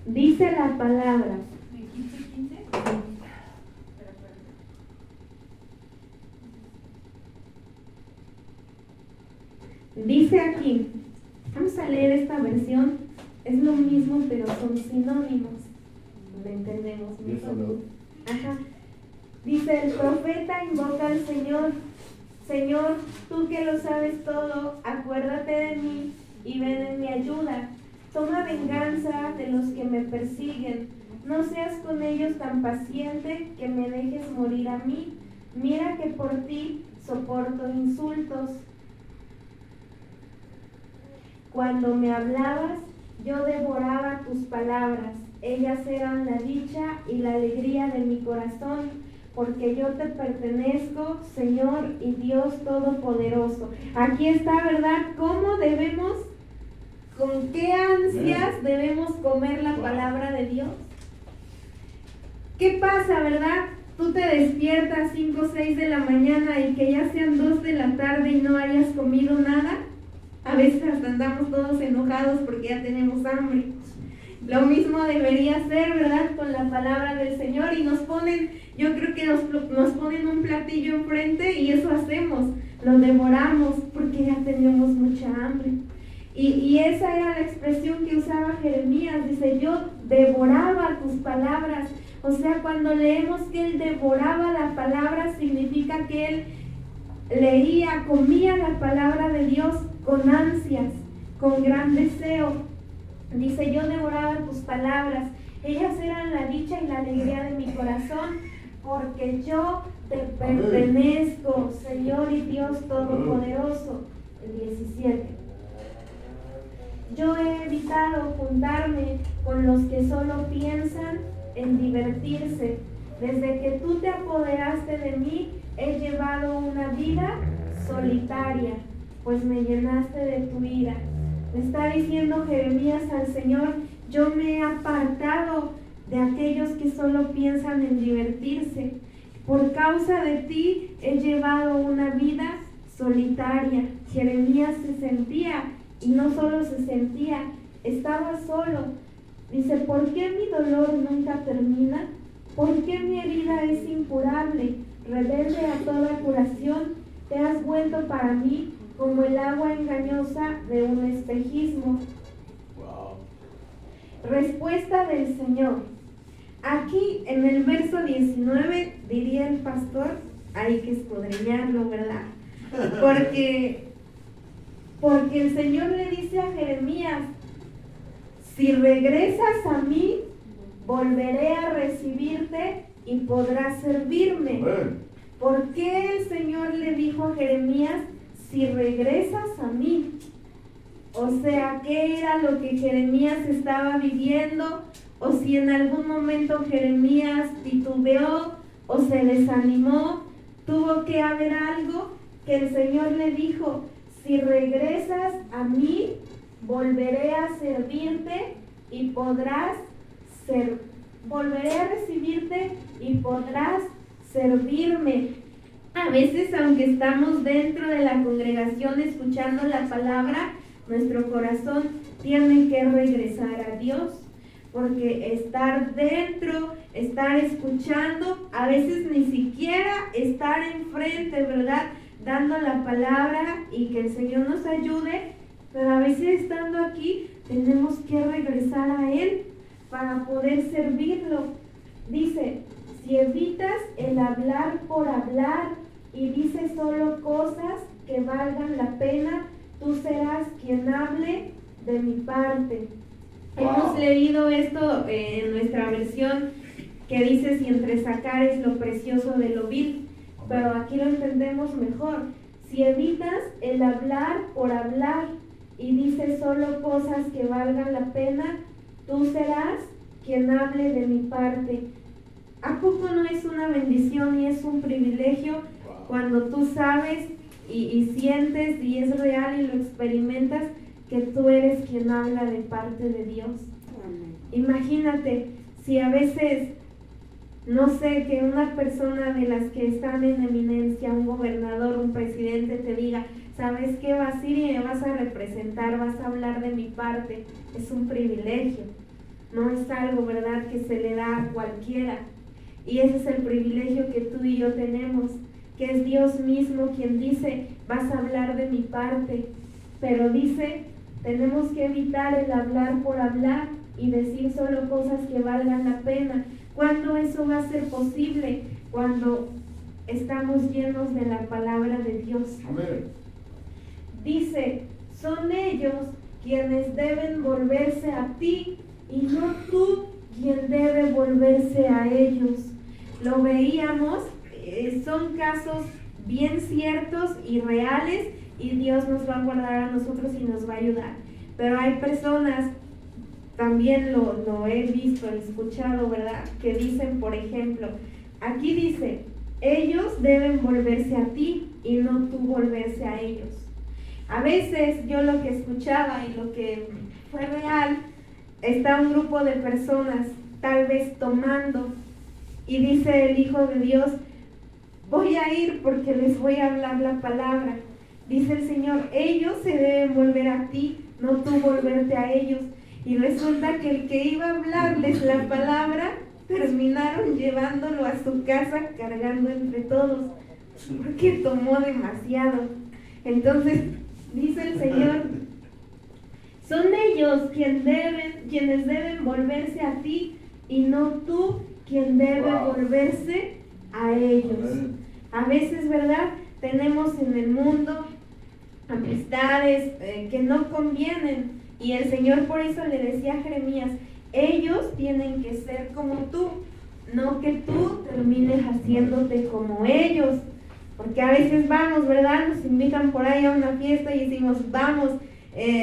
Dice la palabra. Dice aquí, vamos a leer esta versión, es lo mismo pero son sinónimos. te entendemos Yes or mejor. no? Ajá. Dice, el profeta invoca al Señor. Señor, tú que lo sabes todo, acuérdate de mí y ven en mi ayuda. Toma venganza de los que me persiguen. No seas con ellos tan paciente que me dejes morir a mí. Mira que por ti soporto insultos. Cuando me hablabas, yo devoraba tus palabras. Ellas eran la dicha y la alegría de mi corazón, porque yo te pertenezco, Señor y Dios Todopoderoso. Aquí está, ¿verdad? ¿Cómo debemos, con qué ansias debemos comer la palabra de Dios? ¿Qué pasa, verdad? Tú te despiertas 5 o 6 de la mañana y que ya sean 2 de la tarde y no hayas comido nada. A veces hasta andamos todos enojados porque ya tenemos hambre. Lo mismo debería ser, ¿verdad? Con la palabra del Señor, y nos ponen, yo creo que nos ponen un platillo enfrente y eso hacemos, lo devoramos porque ya tenemos mucha hambre. Y esa era la expresión que usaba Jeremías, dice, yo devoraba tus palabras. O sea, cuando leemos que él devoraba la palabra, significa que él leía, comía la palabra de Dios con ansias, con gran deseo. Dice, yo devoraba tus palabras, ellas eran la dicha y la alegría de mi corazón, porque yo te pertenezco, Señor y Dios Todopoderoso. El 17. Yo he evitado juntarme con los que solo piensan en divertirse. Desde que tú te apoderaste de mí, he llevado una vida solitaria, pues me llenaste de tu ira. Le está diciendo Jeremías al Señor, yo me he apartado de aquellos que solo piensan en divertirse. Por causa de ti he llevado una vida solitaria. Jeremías se sentía, y no solo se sentía, estaba solo. Dice, ¿por qué mi dolor nunca termina? ¿Por qué mi herida es incurable? Rebelde a toda curación, te has vuelto para mí como el agua engañosa de un espejismo. Wow. Respuesta del Señor. Aquí en el verso 19 diría el pastor, hay que escudriñarlo, ¿verdad? Porque el Señor le dice a Jeremías, si regresas a mí, volveré a recibirte y podrás servirme. ¿Por qué el Señor le dijo a Jeremías, si regresas a mí? O sea, ¿qué era lo que Jeremías estaba viviendo? O si en algún momento Jeremías titubeó o se desanimó, tuvo que haber algo que el Señor le dijo, si regresas a mí, volveré a servirte y podrás volveré a recibirte y podrás servirme. A veces, aunque estamos dentro de la congregación escuchando la palabra, nuestro corazón tiene que regresar a Dios, porque estar dentro, estar escuchando, a veces ni siquiera estar enfrente, ¿verdad? Dando la palabra y que el Señor nos ayude, pero a veces estando aquí tenemos que regresar a Él para poder servirlo. Dice, si evitas el hablar por hablar y dices solo cosas que valgan la pena, tú serás quien hable de mi parte. Wow. Hemos leído esto en nuestra versión que dice, si entre sacares lo precioso de lo vil, pero aquí lo entendemos mejor. Si evitas el hablar por hablar y dices solo cosas que valgan la pena, tú serás quien hable de mi parte. ¿A poco no es una bendición y es un privilegio cuando tú sabes y sientes y es real y lo experimentas que tú eres quien habla de parte de Dios? Imagínate si a veces, no sé, que una persona de las que están en eminencia, un gobernador, un presidente te diga, ¿sabes qué? Vas a ir y me vas a representar, vas a hablar de mi parte. Es un privilegio, no es algo, ¿verdad?, que se le da a cualquiera. Y ese es el privilegio que tú y yo tenemos, que es Dios mismo quien dice, vas a hablar de mi parte. Pero dice, tenemos que evitar el hablar por hablar y decir solo cosas que valgan la pena. ¿Cuándo eso va a ser posible? Cuando estamos llenos de la palabra de Dios. Amén. Dice, son ellos quienes deben volverse a ti y no tú quien debe volverse a ellos. Lo veíamos, son casos bien ciertos y reales, y Dios nos va a guardar a nosotros y nos va a ayudar. Pero hay personas, también lo he visto, he escuchado, ¿verdad? Que dicen, por ejemplo, aquí dice, ellos deben volverse a ti y no tú volverse a ellos. A veces yo lo que escuchaba y lo que fue real, está un grupo de personas tal vez tomando, y dice el Hijo de Dios, voy a ir porque les voy a hablar la palabra. Dice el Señor, ellos se deben volver a ti, no tú volverte a ellos. Y resulta que el que iba a hablarles la palabra, terminaron llevándolo a su casa cargando entre todos, porque tomó demasiado. Entonces, dice el Señor, son ellos quienes deben volverse a ti y no tú quien debe volverse a ellos. A veces, ¿verdad? Tenemos en el mundo amistades que no convienen, y el Señor por eso le decía a Jeremías, ellos tienen que ser como tú, no que tú termines haciéndote como ellos. Porque a veces vamos, ¿verdad? Nos invitan por ahí a una fiesta y decimos, vamos,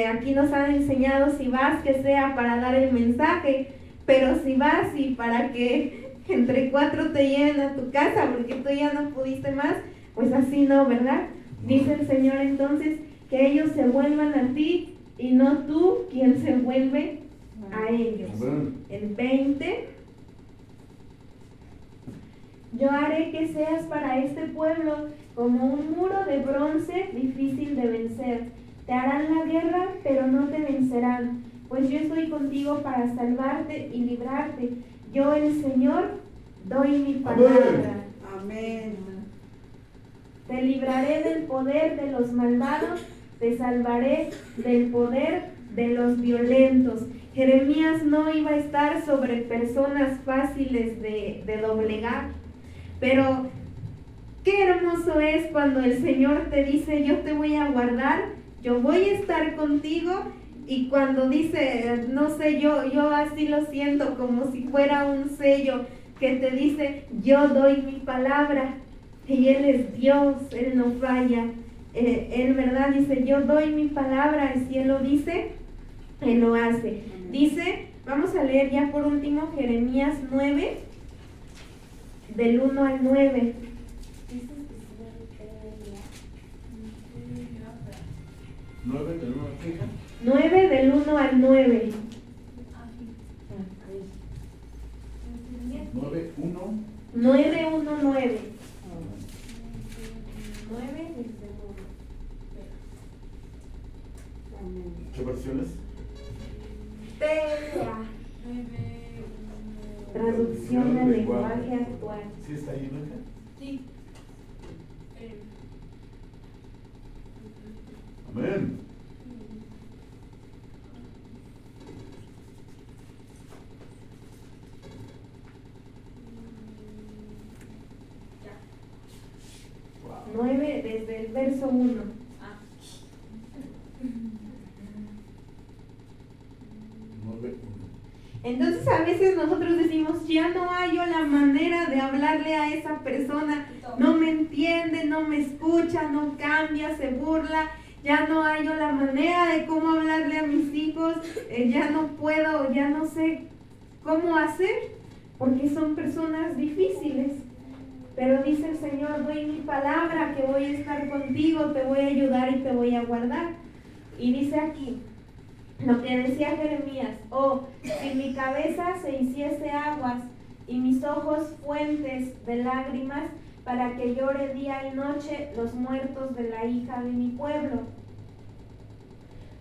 aquí nos han enseñado, si vas, que sea para dar el mensaje, pero si vas y para que entre 4 te lleven a tu casa porque tú ya no pudiste más, pues así no, ¿verdad? Dice el Señor entonces que ellos se vuelvan a ti y no tú quien se vuelve a ellos. El 20, yo haré que seas para este pueblo como un muro de bronce difícil de vencer. Te harán la guerra, pero no te vencerán, pues yo estoy contigo para salvarte y librarte. Yo, el Señor, doy mi palabra. Amén. Te libraré del poder de los malvados, te salvaré del poder de los violentos. Jeremías no iba a estar sobre personas fáciles de doblegar, pero qué hermoso es cuando el Señor te dice, yo te voy a guardar, yo voy a estar contigo. Y cuando dice, no sé, yo así lo siento, como si fuera un sello que te dice, yo doy mi palabra, y Él es Dios, Él no falla. Él, ¿verdad? Dice, yo doy mi palabra, y si Él lo dice, Él lo hace. Dice, vamos a leer ya por último Jeremías 9, del 1 al 9. 9 del 1 al 5. 9 del 1 al 9. 9, 1. 9, 1, 9. 9 desde 1. ¿Qué versiones? TLA. Traducción del lenguaje actual. ¿Sí está ahí, Blanca? Sí. Amén. Wow. 9 desde el verso 1. Ah. 9, 1. Entonces a veces nosotros decimos, ya no hay yo la manera de hablarle a esa persona, no me entiende, no me escucha, no cambia, se burla, ya no hay yo la manera de cómo hablarle a mis hijos, ya no puedo, ya no sé cómo hacer, porque son personas difíciles. Pero dice el Señor, doy mi palabra que voy a estar contigo, te voy a ayudar y te voy a guardar. Y dice aquí, lo que decía Jeremías, oh, si mi cabeza se hiciese aguas y mis ojos fuentes de lágrimas, para que llore día y noche los muertos de la hija de mi pueblo.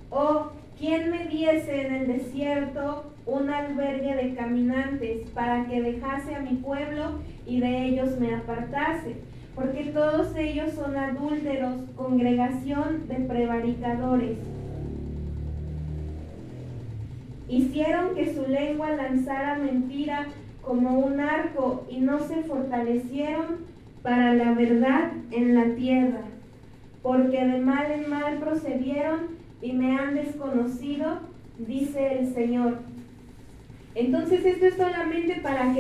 Oh, ¿quién me diese en el desierto un albergue de caminantes para que dejase a mi pueblo y de ellos me apartase? Porque todos ellos son adúlteros, congregación de prevaricadores. Hicieron que su lengua lanzara mentira como un arco y no se fortalecieron para la verdad en la tierra, porque de mal en mal procedieron y me han desconocido, dice el Señor. Entonces esto es solamente para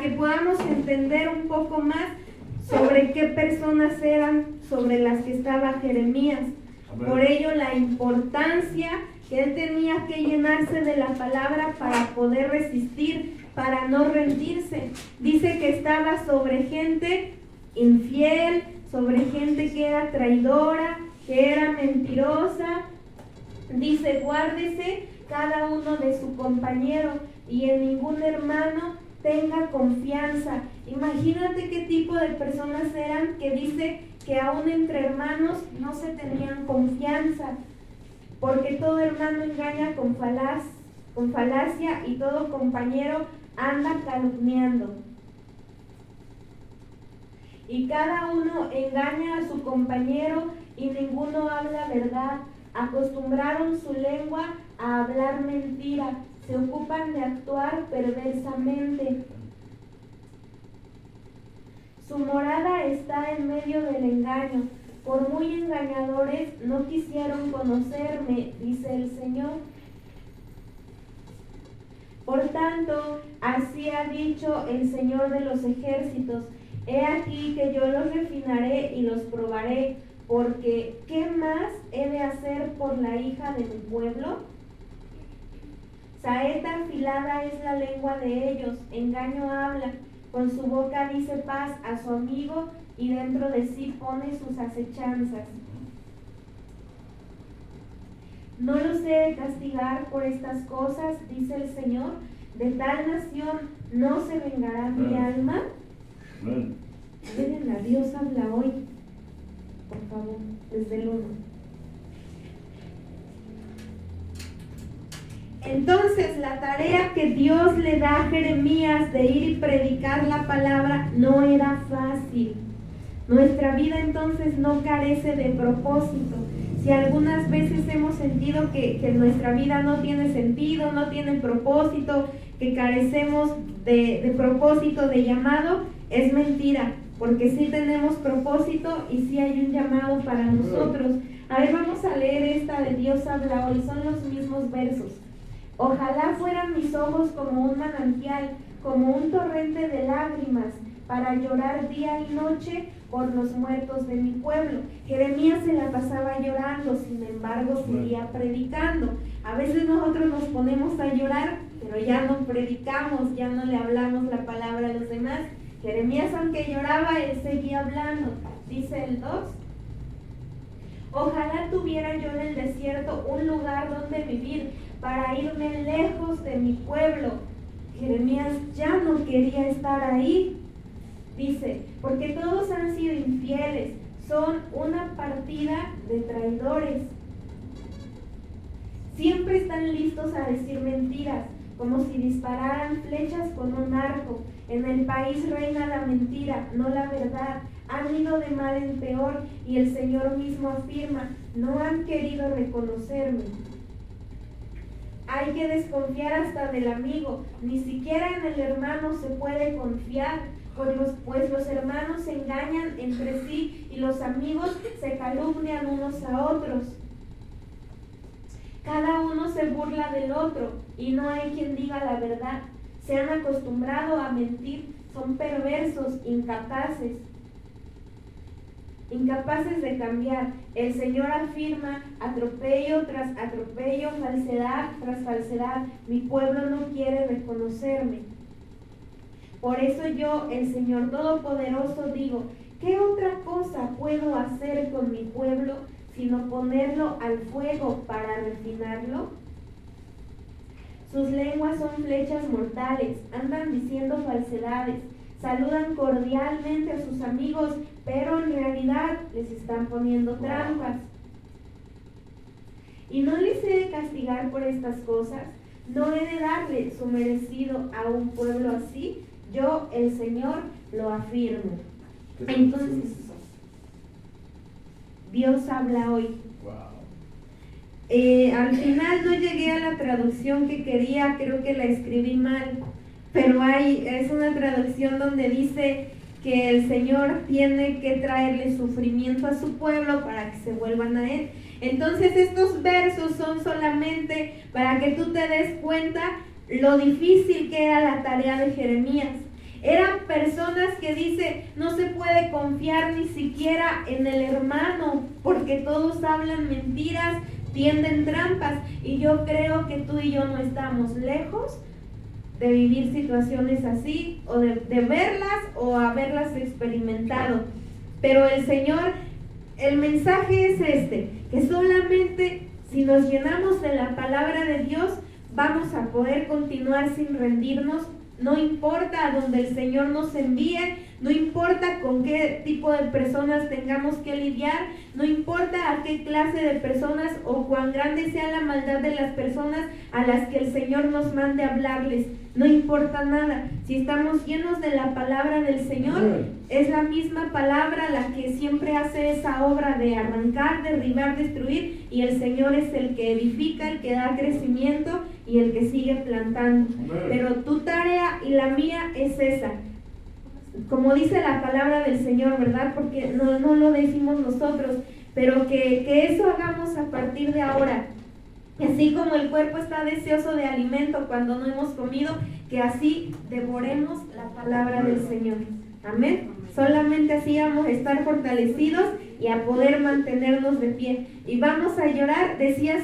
que podamos entender un poco más sobre qué personas eran sobre las que estaba Jeremías. Amén. Por ello la importancia que él tenía que llenarse de la palabra para poder resistir, para no rendirse. Dice que estaba sobre gente infiel, sobre gente que era traidora, que era mentirosa. Dice, guárdese cada uno de su compañero y en ningún hermano tenga confianza. Imagínate qué tipo de personas eran, que dice que aún entre hermanos no se tenían confianza, porque todo hermano engaña con falacia y todo compañero anda calumniando. Y cada uno engaña a su compañero y ninguno habla verdad. Acostumbraron su lengua a hablar mentira, se ocupan de actuar perversamente. Su morada está en medio del engaño. Por muy engañadores no quisieron conocerme, dice el Señor. Por tanto, así ha dicho el Señor de los ejércitos: he aquí que yo los refinaré y los probaré, porque ¿qué más he de hacer por la hija de mi pueblo? Saeta afilada es la lengua de ellos, engaño habla, con su boca dice paz a su amigo y dentro de sí pone sus acechanzas. No los he de castigar por estas cosas, dice el Señor. De tal nación no se vengará mi alma. Amén. Miren, Dios habla hoy, por favor, desde el 1. Entonces, la tarea que Dios le da a Jeremías de ir y predicar la palabra no era fácil. Nuestra vida entonces no carece de propósito. Si algunas veces hemos sentido que nuestra vida no tiene sentido, no tiene propósito, que carecemos de propósito, de llamado, es mentira, porque sí tenemos propósito y sí hay un llamado para nosotros. A ver, vamos a leer esta de Dios habla hoy, son los mismos versos. Ojalá fueran mis ojos como un manantial, como un torrente de lágrimas, para llorar día y noche por los muertos de mi pueblo. Jeremías se la pasaba llorando, sin embargo seguía predicando. A veces nosotros nos ponemos a llorar, pero ya no predicamos, ya no le hablamos la palabra a los demás. Jeremías, aunque lloraba, él seguía hablando. Dice el 2: ojalá tuviera yo en el desierto un lugar donde vivir, para irme lejos de mi pueblo. Jeremías ya no quería estar ahí. Dice, porque todos han sido infieles, son una partida de traidores. Siempre están listos a decir mentiras, como si dispararan flechas con un arco. En el país reina la mentira, no la verdad. Han ido de mal en peor y el Señor mismo afirma, no han querido reconocerme. Hay que desconfiar hasta del amigo, ni siquiera en el hermano se puede confiar, pues los hermanos se engañan entre sí y los amigos se calumnian unos a otros. Cada uno se burla del otro y no hay quien diga la verdad. Se han acostumbrado a mentir, son perversos, incapaces de cambiar. El Señor afirma, atropello tras atropello, falsedad tras falsedad. Mi pueblo no quiere reconocerme. Por eso yo, el Señor Todopoderoso, digo, ¿qué otra cosa puedo hacer con mi pueblo sino ponerlo al fuego para refinarlo? Sus lenguas son flechas mortales, andan diciendo falsedades, saludan cordialmente a sus amigos, pero en realidad les están poniendo trampas. Y no les he de castigar por estas cosas, no he de darle su merecido a un pueblo así, yo, el Señor, lo afirmo. Entonces, Dios habla hoy. Al final no llegué a la traducción que quería, creo que la escribí mal, pero es una traducción donde dice que el Señor tiene que traerle sufrimiento a su pueblo para que se vuelvan a Él. Entonces estos versos son solamente para que tú te des cuenta lo difícil que era la tarea de Jeremías. Eran personas que dice, no se puede confiar ni siquiera en el hermano, porque todos hablan mentiras, tienden trampas, y yo creo que tú y yo no estamos lejos de vivir situaciones así, o de verlas, o haberlas experimentado. Pero el Señor, el mensaje es este, que solamente si nos llenamos de la palabra de Dios, vamos a poder continuar sin rendirnos. No importa a donde el Señor nos envíe, no importa con qué tipo de personas tengamos que lidiar, no importa a qué clase de personas o cuán grande sea la maldad de las personas a las que el Señor nos mande hablarles, no importa nada. Si estamos llenos de la palabra del Señor, es la misma palabra la que siempre hace esa obra de arrancar, derribar, destruir, y el Señor es el que edifica, el que da crecimiento y el que sigue plantando. Pero tu tarea y la mía es esa, como dice la palabra del Señor, ¿verdad? Porque no lo decimos nosotros, pero que eso hagamos a partir de ahora. Y así como el cuerpo está deseoso de alimento cuando no hemos comido, que así devoremos la palabra del Señor. Amén. Solamente así vamos a estar fortalecidos y a poder mantenernos de pie. Y vamos a llorar, decía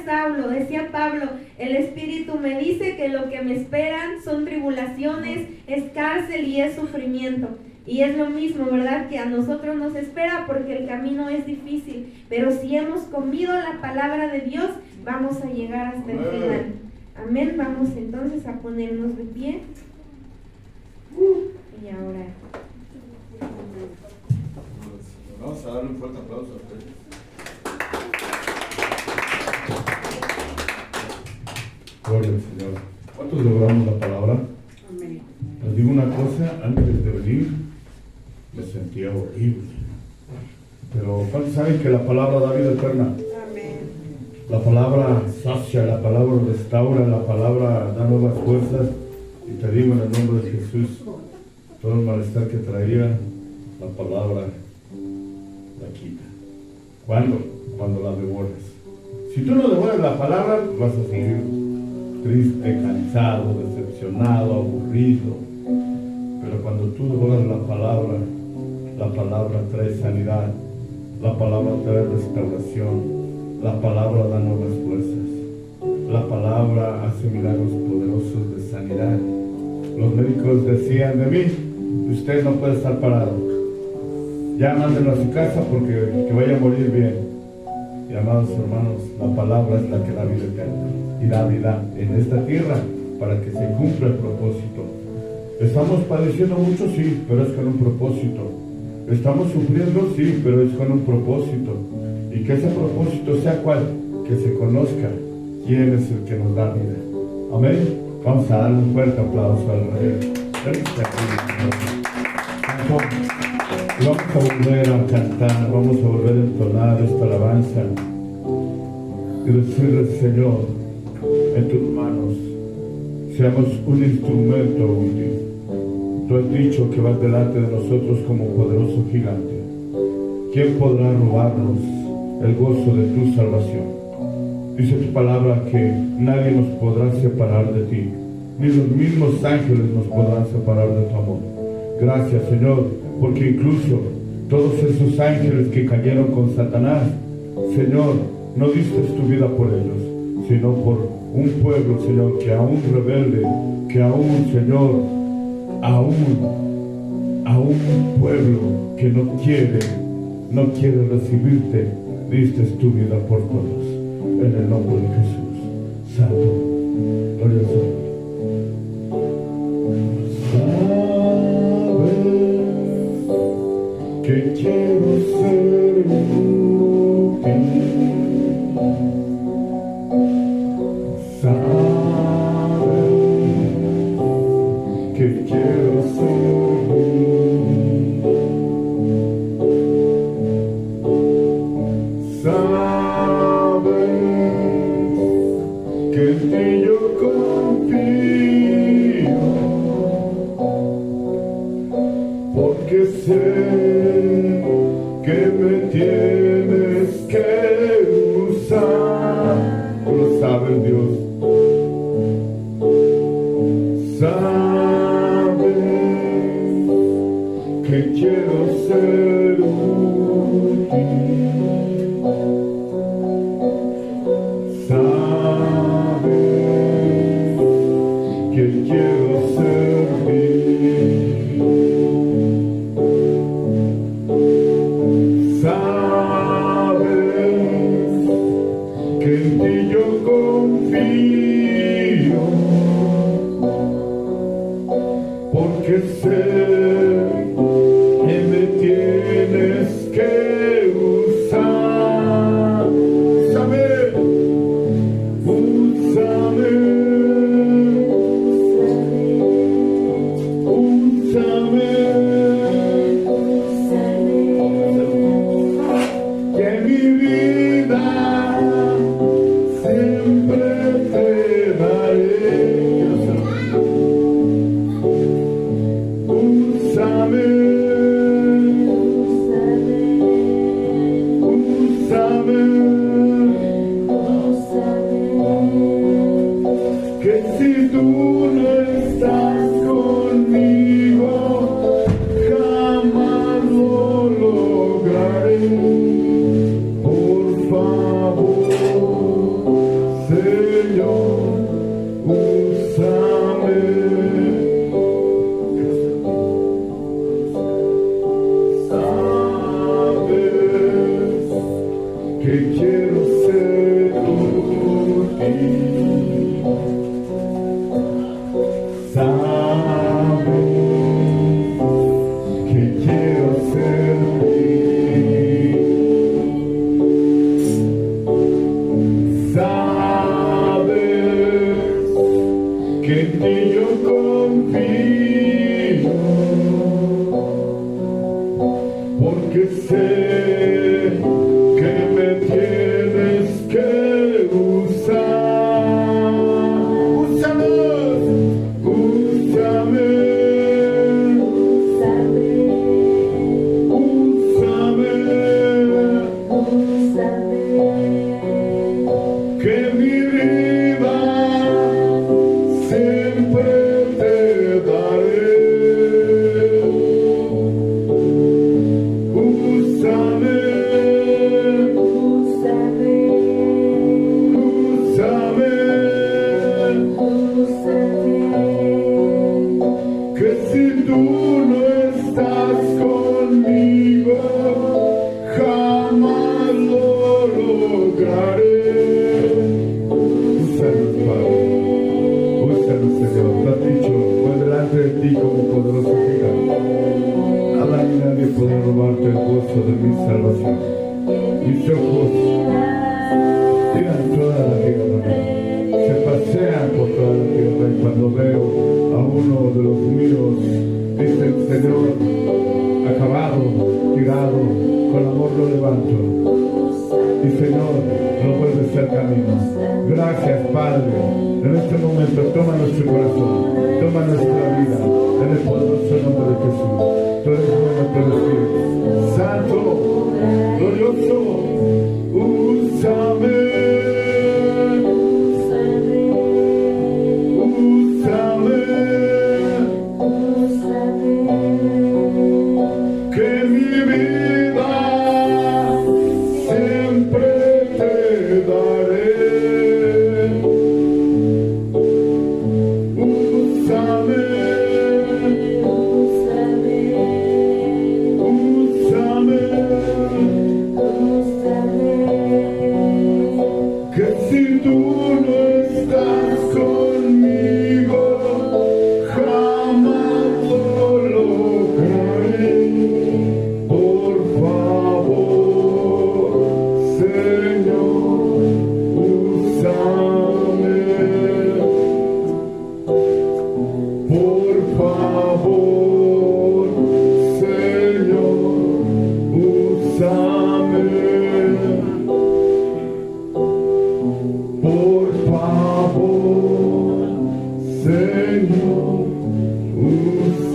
Pablo, el Espíritu me dice que lo que me esperan son tribulaciones, es cárcel y es sufrimiento. Y es lo mismo, ¿verdad? Que a nosotros nos espera, porque el camino es difícil. Pero si hemos comido la palabra de Dios, vamos a llegar hasta el final. Amén. Vamos entonces a ponernos de pie. Y ahora... Vamos a darle un fuerte aplauso a ustedes. Gloria al Señor. ¿Cuántos logramos la palabra? Amén. Les digo una cosa, antes de venir me sentía horrible. Pero ¿cuántos saben que la palabra da vida eterna? Amén. La palabra sacia, la palabra restaura, la palabra da nuevas fuerzas. Y te digo en el nombre de Jesús, todo el malestar que traía, la palabra la quita. ¿Cuándo? Cuando la devores. Si tú no devores la palabra, vas a seguir triste, cansado, decepcionado, aburrido. Pero cuando tú devoras la palabra trae sanidad, la palabra trae restauración, la palabra da nuevas fuerzas, la palabra hace milagros poderosos de sanidad. Los médicos decían de mí, usted no puede estar parado, ya mándenlo a su casa porque que vaya a morir bien. Y amados hermanos, la palabra es la que da vida eterna y da vida en esta tierra para que se cumpla el propósito. Estamos padeciendo mucho, sí, pero es con un propósito. Estamos sufriendo, sí, pero es con un propósito. Y que ese propósito sea cuál, que se conozca quién es el que nos da vida. Amén. Vamos a dar un fuerte aplauso al Rey. Vamos a volver a cantar, vamos a volver a entonar esta alabanza y decirle, Señor, en tus manos seamos un instrumento útil. Tú has dicho que vas delante de nosotros como poderoso gigante. ¿Quién podrá robarnos el gozo de tu salvación? Dice tu palabra que nadie nos podrá separar de ti, ni los mismos ángeles nos podrán separar de tu amor. Gracias, Señor, porque incluso todos esos ángeles que cayeron con Satanás, Señor, no diste tu vida por ellos, sino por un pueblo, Señor, que aún rebelde, que aún, Señor, aún un pueblo que no quiere recibirte, diste tu vida por todos. En el nombre de Jesús. Santo. Gloria al Señor. Sabes que quiero ser útil. Sabes que quiero ser útil. Sabes sé que me tienes que usar. Úsame, úsame, que mi vida siempre te daré. Úsame, que si tú no estás conmigo, jamás lo lograré. Úsanos, Padre, úsanos, Señor. Te has dicho, voy delante de ti como poderoso gigante. Nada ni nadie puede robarte el gozo de mi salvación. Mis ojos miran toda la tierra, se pasean por toda la tierra, y cuando veo a uno de los míos, dice el Señor, acabado, tirado, con amor lo levanto. Y Señor, no vuelves al camino. Gracias, Padre. En este momento toma nuestro corazón, toma nuestra vida, en el poderoso nombre de Jesús. Tú eres bueno, tú eres fiel. Santo, glorioso, úsame. Que mi vida siempre te daré. Úsame, que si tú no estás conmigo, jamás lo lograré. Por favor, Señor, úsame. Por favor, Señor, úsame. Por favor, Señor,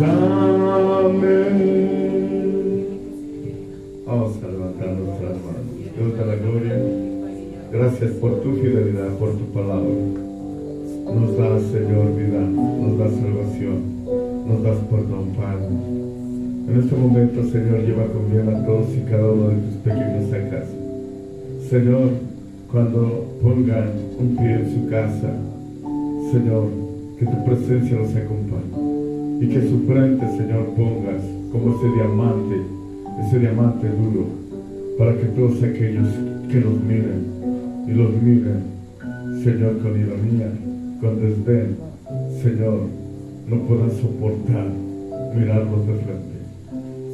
úsame. Vamos a levantar nuestras manos. Dios de la gloria, gracias por tu fidelidad, por tu palabra. Nos das, Señor, vida, nos das salvación, nos das perdón, Padre. En este momento, Señor, lleva con bien a todos y cada uno de tus pequeños a casa. Señor, cuando pongan un pie en su casa, Señor, que tu presencia los acompañe y que su frente, Señor, pongas como ese diamante duro, para que todos aquellos que los miren y los miren, Señor, con ironía, con desdén, Señor, no puedan soportar mirarlos de frente,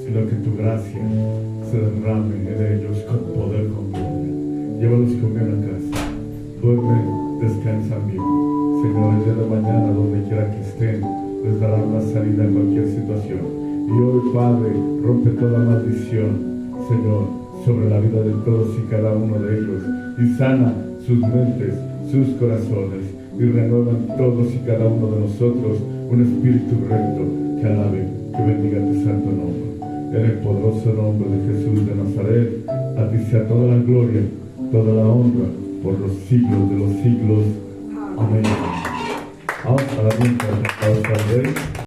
sino que tu gracia se derrame en ellos con poder, con gloria. Llévalos conmigo a casa, duermen, descansan bien. Señor, el día de mañana, donde quiera que estén, les dará una salida en cualquier situación. Y hoy, Padre, rompe toda maldición, Señor, sobre la vida de todos y cada uno de ellos, y sana sus mentes, sus corazones, y renueva en todos y cada uno de nosotros un espíritu recto que alabe, que bendiga tu santo nombre. En el poderoso nombre de Jesús de Nazaret, a ti sea toda la gloria, toda la honra, por los siglos de los siglos. Amén. Vamos a dar un aplauso al Rey.